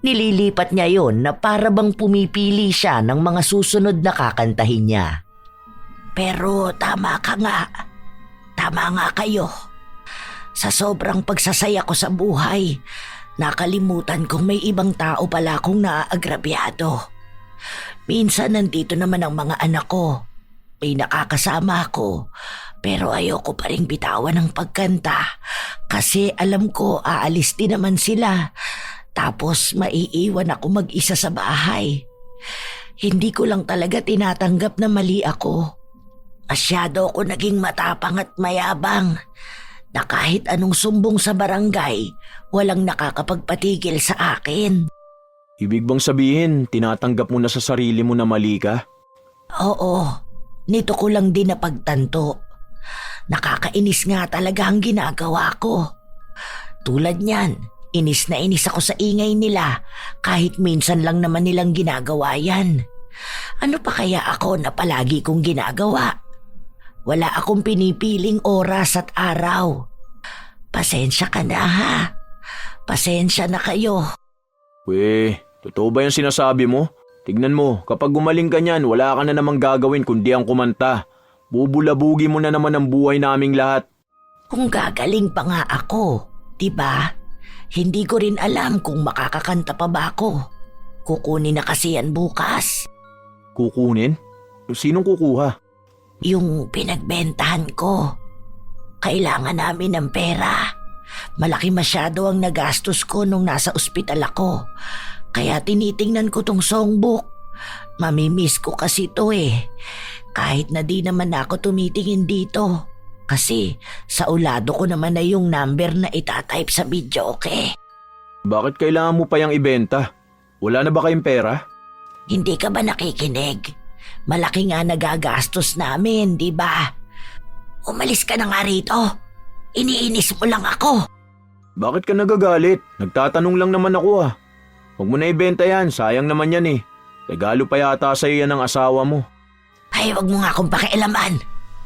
[SPEAKER 2] Nililipat niya yon na para bang pumipili siya ng mga susunod na kakantahin niya. Pero tama ka nga. Tama nga kayo. Sa sobrang pagsasaya ko sa buhay, nakalimutan kong may ibang tao pala akong naaagrabyado. Minsan nandito naman ang mga anak ko. May nakakasama ako, pero ayoko pa rin bitawan ng pagkanta kasi alam ko aalis din naman sila. Tapos maiiwan ako mag-isa sa bahay. Hindi ko lang talaga tinatanggap na mali ako. Masyado ako naging matapang at mayabang na kahit anong sumbong sa barangay, walang nakakapagpatigil sa akin.
[SPEAKER 1] Ibig bang sabihin, tinatanggap mo na sa sarili mo na mali ka?
[SPEAKER 2] Oo, nito ko lang din napagtanto. Nakakainis nga talaga ang ginagawa ko. Tulad niyan, inis na inis ako sa ingay nila kahit minsan lang naman nilang ginagawa yan. Ano pa kaya ako na palagi kong ginagawa? Wala akong pinipiling oras at araw. Pasensya ka na ha. Pasensya na kayo.
[SPEAKER 1] Totoo ba yung sinasabi mo? Tignan mo, kapag gumaling ka niyan, wala ka na namang gagawin kundi ang kumanta. Bubulabugi mo na naman ang buhay naming lahat.
[SPEAKER 2] Kung gagaling pa nga ako, diba? Hindi ko rin alam kung makakakanta pa ba ako. Kukunin na kasi yan bukas.
[SPEAKER 1] Kukunin? Sinong kukuha?
[SPEAKER 2] Yung pinagbentahan ko. Kailangan namin ng pera. Malaki masyado ang nagastos ko nung nasa ospital ako. Kaya tinitingnan ko tong songbook. Mamimiss ko kasi to eh. Kahit na di naman ako tumitingin dito. Kasi sa ulado ko naman na yung number na itatype sa video, okay?
[SPEAKER 1] Bakit kailangan mo pa yung ibenta? Wala na ba kayong pera?
[SPEAKER 2] Hindi ka ba nakikinig? Malaki nga nagagastos namin, di ba? Umalis ka na nga rito. Iniinis mo lang ako.
[SPEAKER 1] Bakit ka nagagalit? Nagtatanong lang naman ako ah. Huwag mo na ibenta yan, sayang naman yan eh. Regalo pa yata sa'yo yan ng asawa mo.
[SPEAKER 2] Ay, wag mo nga akong pakialaman.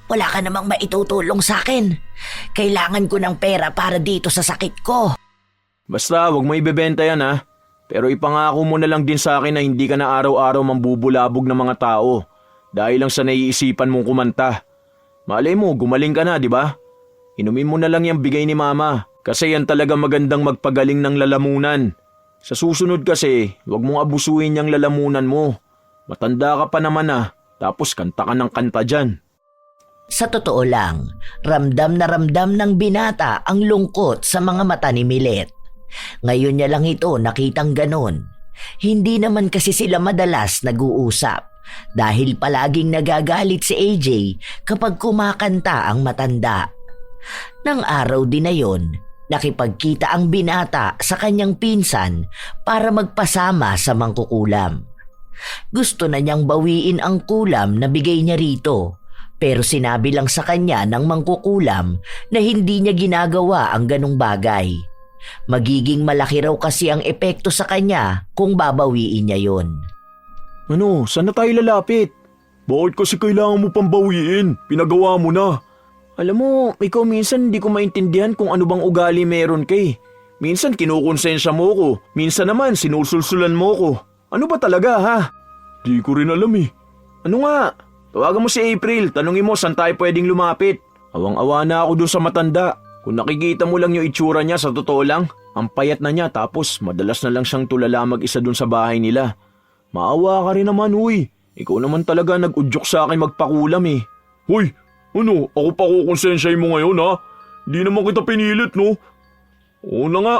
[SPEAKER 2] Wala ka namang maitutulong sa akin. Kailangan ko ng pera para dito sa sakit ko.
[SPEAKER 1] Basta, huwag mo ibebenta yan ha. Pero ipangako mo na lang din sa akin na hindi ka na araw-araw mambubulabog ng mga tao. Dahil lang sa naiisipan mong kumanta. Malay mo, gumaling ka na, di ba? Inumin mo na lang yung bigay ni mama. Kasi yan talaga magandang magpagaling ng lalamunan. Sa susunod kasi, huwag mong abusuin yung lalamunan mo. Matanda ka pa naman ah, tapos kanta ka ng kanta dyan.
[SPEAKER 2] Sa totoo lang, ramdam ng binata ang lungkot sa mga mata ni Milet. Ngayon niya lang ito nakitang ganon. Hindi naman kasi sila madalas nag-uusap dahil palaging nagagalit si AJ kapag kumakanta ang matanda. Nang araw din na yon, nakipagkita ang binata sa kanyang pinsan para magpasama sa mangkukulam. Gusto na niyang bawiin ang kulam na bigay niya rito, pero sinabi lang sa kanya ng mangkukulam na hindi niya ginagawa ang ganong bagay. Magiging malaki raw kasi ang epekto sa kanya kung babawiin niya yon.
[SPEAKER 1] Ano, saan na tayo lalapit? Bakit kasi kailangan mo pang bawiin? Pinagawa mo na. Alam mo, ikaw minsan hindi ko maintindihan kung ano bang ugali meron kay. Minsan kinukonsensya mo ko, minsan naman sinusulsulan mo ko. Ano ba talaga ha? Di ko rin alam eh. Ano nga? Tawagan mo si April, tanungin mo saan tayo pwedeng lumapit. Awang-awa na ako dun sa matanda. Kung nakikita mo lang yung itsura niya sa totoo lang, ang payat na niya tapos madalas na lang siyang tulala mag-isa dun sa bahay nila. Maawa ka rin naman huy. Ikaw naman talaga nag-udyok sa akin magpakulam eh. Hoy! Ano, ako pa kukonsensyahin mo ngayon ha? Di naman kita pinilit no? Oo na nga.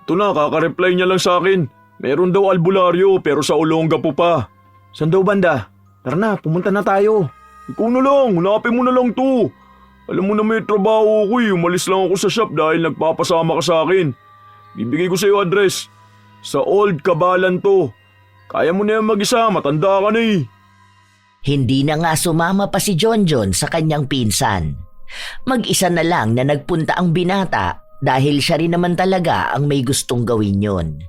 [SPEAKER 1] Ito na, kakareply niya lang sa akin. Meron daw albularyo pero sa Olongapo pa. Saan daw banda? Tara na, pumunta na tayo. Ikaw na lang, hanapin mo na lang to. Alam mo na may trabaho ko eh. Umalis lang ako sa shop dahil nagpapasama ka sa akin. Bibigay ko sa iyo address. Sa Old Cabalan to. Kaya mo na yan mag-isa, matanda ka na eh.
[SPEAKER 2] Hindi na nga sumama pa si Jonjon sa kanyang pinsan. Mag-isa na lang na nagpunta ang binata dahil siya rin naman talaga ang may gustong gawin yon.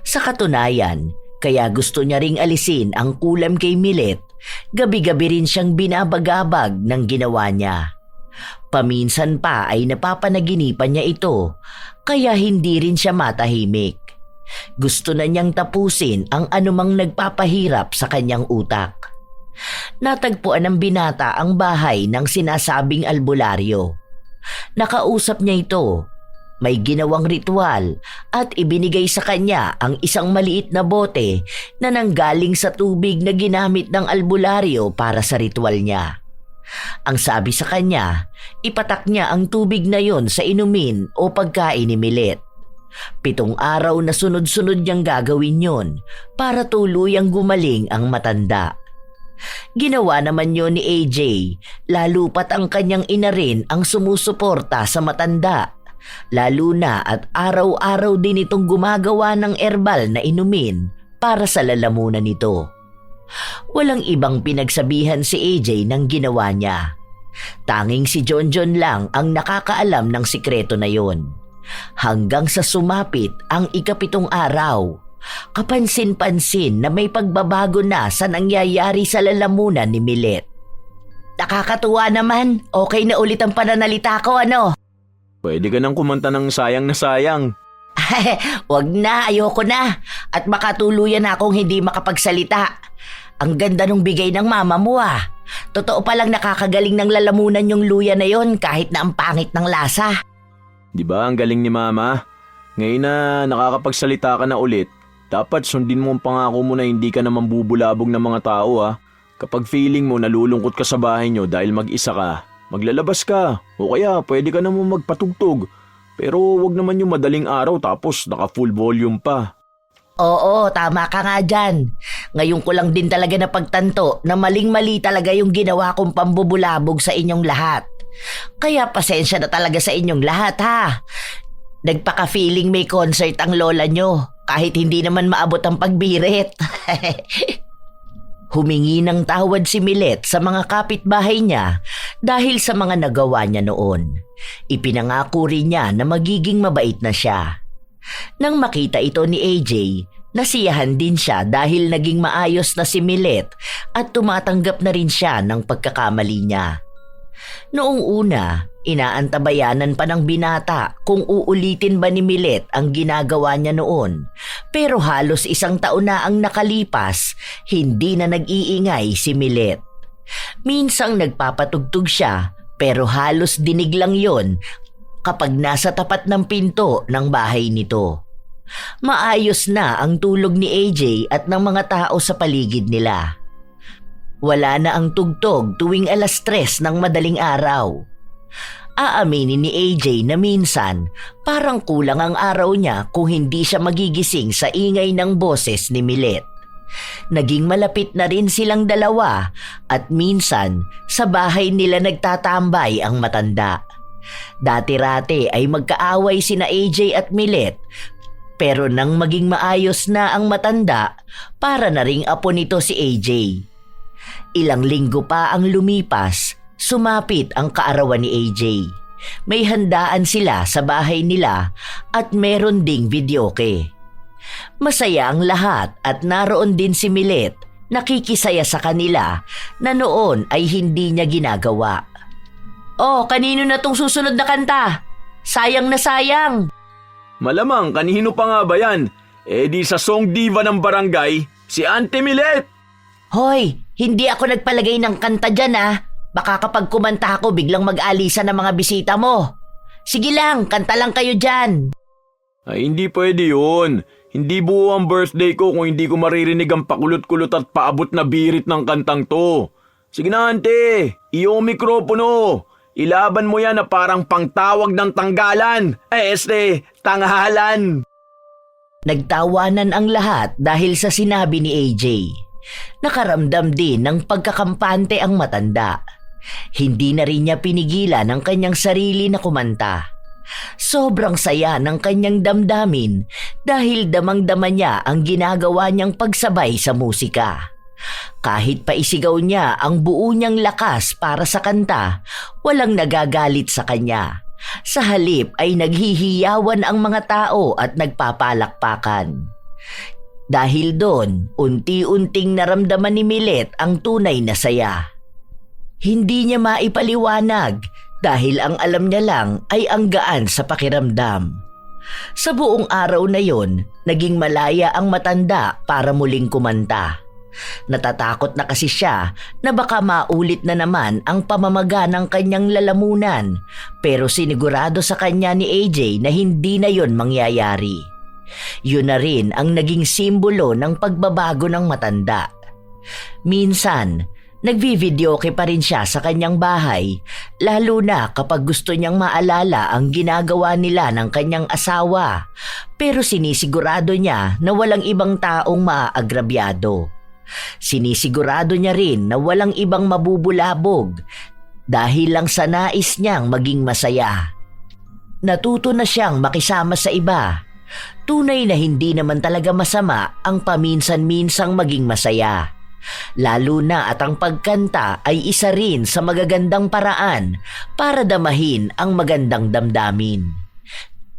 [SPEAKER 2] Sa katunayan, kaya gusto niya ring alisin ang kulam kay Milet Gabi-gabi rin siyang binabagabag ng ginawa niya. Paminsan pa ay napapanaginipan niya ito, kaya hindi rin siya matahimik. Gusto na niyang tapusin ang anumang nagpapahirap sa kanyang utak. Natagpuan ng binata ang bahay ng sinasabing albularyo. Nakausap niya ito. May ginawang ritual at ibinigay sa kanya ang isang maliit na bote na nanggaling sa tubig na ginamit ng albularyo para sa ritual niya. Ang sabi sa kanya, ipatak niya ang tubig na yon sa inumin o pagkain ni Milet. 7 araw na sunod-sunod niyang gagawin yon para tuluyang gumaling ang matanda. Ginawa naman yon ni AJ, lalo pat ang kanyang ina rin ang sumusuporta sa matanda. Lalo na at araw-araw din itong gumagawa ng herbal na inumin para sa lalamunan nito. Walang ibang pinagsabihan si AJ ng ginawa niya. Tanging si Jonjon lang ang nakakaalam ng sikreto na yon. Hanggang sa sumapit ang 7 araw, kapansin-pansin na may pagbabago na sa nangyayari sa lalamunan ni Milet. Nakakatuwa naman, okay na ulit ang pananalita ko, ano?
[SPEAKER 1] Pwede ka nang kumanta ng sayang na sayang.
[SPEAKER 2] Wag na, ayoko na. At baka tuluyan na akong hindi makapagsalita. Ang ganda nung bigay ng mama mo ah. Totoo palang nakakagaling ng lalamunan yung luya na yon kahit na ang pangit ng lasa.
[SPEAKER 1] Di ba ang galing ni Mama? Ngayon na nakakapagsalita ka na ulit, dapat sundin mo ang pangako mo na hindi ka naman bubulabog ng mga tao ah. Kapag feeling mo nalulungkot ka sa bahay nyo dahil mag-isa ka, maglalabas ka o kaya pwede ka naman magpatugtog. Pero wag naman yung madaling araw tapos naka full volume pa.
[SPEAKER 2] Oo, tama ka nga dyan. Ngayon ko lang din talaga napagtanto na maling-mali talaga yung ginawa kong pambubulabog sa inyong lahat. Kaya pasensya na talaga sa inyong lahat ha. Nagpaka-feeling may concert ang lola nyo kahit hindi naman maabot ang pagbirit. Humingi ng tawad si Milet sa mga kapitbahay niya dahil sa mga nagawa niya noon. Ipinangako rin niya na magiging mabait na siya. Nang makita ito ni AJ, nasiyahan din siya dahil naging maayos na si Milet at tumatanggap na rin siya ng pagkakamali niya. Noong una, inaantabayanan pa ng binata kung uulitin ba ni Milet ang ginagawa niya noon. Pero halos 1 taon na ang nakalipas, hindi na nag-iingay si Milet. Minsang nagpapatugtog siya pero halos dinig lang yon kapag nasa tapat ng pinto ng bahay nito. Maayos na ang tulog ni AJ at ng mga tao sa paligid nila. Wala na ang tugtog tuwing 3:00 ng madaling araw. Aaminin ni AJ na minsan parang kulang ang araw niya kung hindi siya magigising sa ingay ng boses ni Milet. Naging malapit na rin silang dalawa at minsan sa bahay nila nagtatambay ang matanda. Dati-rate ay magkaaway sina AJ at Milet pero nang maging maayos na ang matanda, para na ring apo nito si AJ. Ilang linggo pa ang lumipas, sumapit ang kaarawan ni AJ. May handaan sila sa bahay nila at meron ding videoke. Masaya ang lahat at naroon din si Milet, nakikisaya sa kanila na noon ay hindi niya ginagawa. Oh, kanino na tong susunod na kanta? Sayang na sayang.
[SPEAKER 1] Malamang kanino pa nga ba yan? Eh di sa song diva ng barangay, si Auntie Milet.
[SPEAKER 2] Hoy, hindi ako nagpalagay ng kanta dyan ah. Baka kapag kumanta ako biglang mag-alisa ng mga bisita mo. Sige lang, kanta lang kayo dyan.
[SPEAKER 1] Ay hindi pwede yun. Hindi buo ang birthday ko kung hindi ko maririnig ang pakulot-kulot at paabot na birit ng kantang to. Sige na ante, iyong mikropono. Ilaban mo yan na parang pangtawag ng tanggalan. Tanghalan.
[SPEAKER 2] Nagtawanan ang lahat dahil sa sinabi ni AJ. Nakaramdam din ng pagkakampante ang matanda. Hindi na rin niya pinigilan ang kanyang sarili na kumanta. Sobrang saya ng kanyang damdamin dahil damang-dama niya ang ginagawa niyang pagsabay sa musika. Kahit pa isigaw niya ang buo niyang lakas para sa kanta, walang nagagalit sa kanya. Sa halip ay naghihiyawan ang mga tao at nagpapalakpakan. Dahil doon, unti-unting naramdaman ni Milet ang tunay na saya. Hindi niya maipaliwanag dahil ang alam niya lang ay ang gaan sa pakiramdam. Sa buong araw na yon, naging malaya ang matanda para muling kumanta. Natatakot na kasi siya na baka maulit na naman ang pamamaga ng kanyang lalamunan, pero sinigurado sa kanya ni AJ na hindi na yon mangyayari. Yun na rin ang naging simbolo ng pagbabago ng matanda. Minsan, nagvi-videoke pa rin siya sa kanyang bahay, lalo na kapag gusto niyang maalala ang ginagawa nila ng kanyang asawa, pero sinisigurado niya na walang ibang taong maaagrabyado. Sinisigurado niya rin na walang ibang mabubulabog dahil lang sa nais niyang maging masaya. Natuto na siyang makisama sa iba. Tunay na hindi naman talaga masama ang paminsan-minsang maging masaya. Lalo na at ang pagkanta ay isa rin sa magagandang paraan para damahin ang magandang damdamin.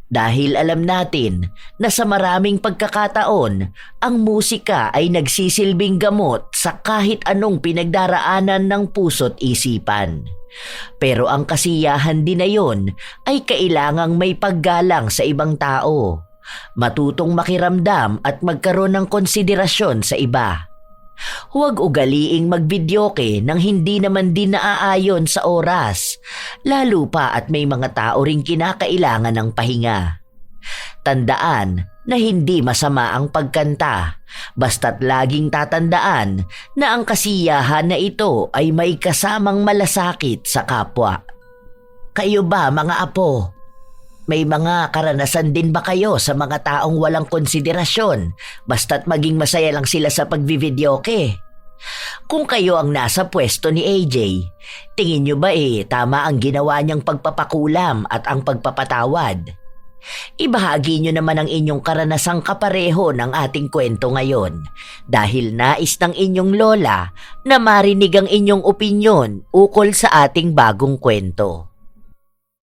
[SPEAKER 2] Dahil alam natin na sa maraming pagkakataon, ang musika ay nagsisilbing gamot sa kahit anong pinagdaraanan ng puso't isipan. Pero ang kasiyahan din na yon ay kailangang may paggalang sa ibang tao. Matutong makiramdam at magkaroon ng konsiderasyon sa iba. Huwag ugaliing magvideoke nang hindi naman din naaayon sa oras, lalo pa at may mga tao ring kinakailangan ng pahinga. Tandaan na hindi masama ang pagkanta, basta't laging tatandaan na ang kasiyahan na ito ay may kasamang malasakit sa kapwa. Kayo ba mga apo? May mga karanasan din ba kayo sa mga taong walang konsiderasyon basta't maging masaya lang sila sa pagvivideoke? Kung kayo ang nasa pwesto ni AJ, tingin nyo ba tama ang ginawa niyang pagpapakulam at ang pagpapatawad? Ibahagi nyo naman ang inyong karanasang kapareho ng ating kwento ngayon dahil nais ng inyong lola na marinig ang inyong opinyon ukol sa ating bagong kwento.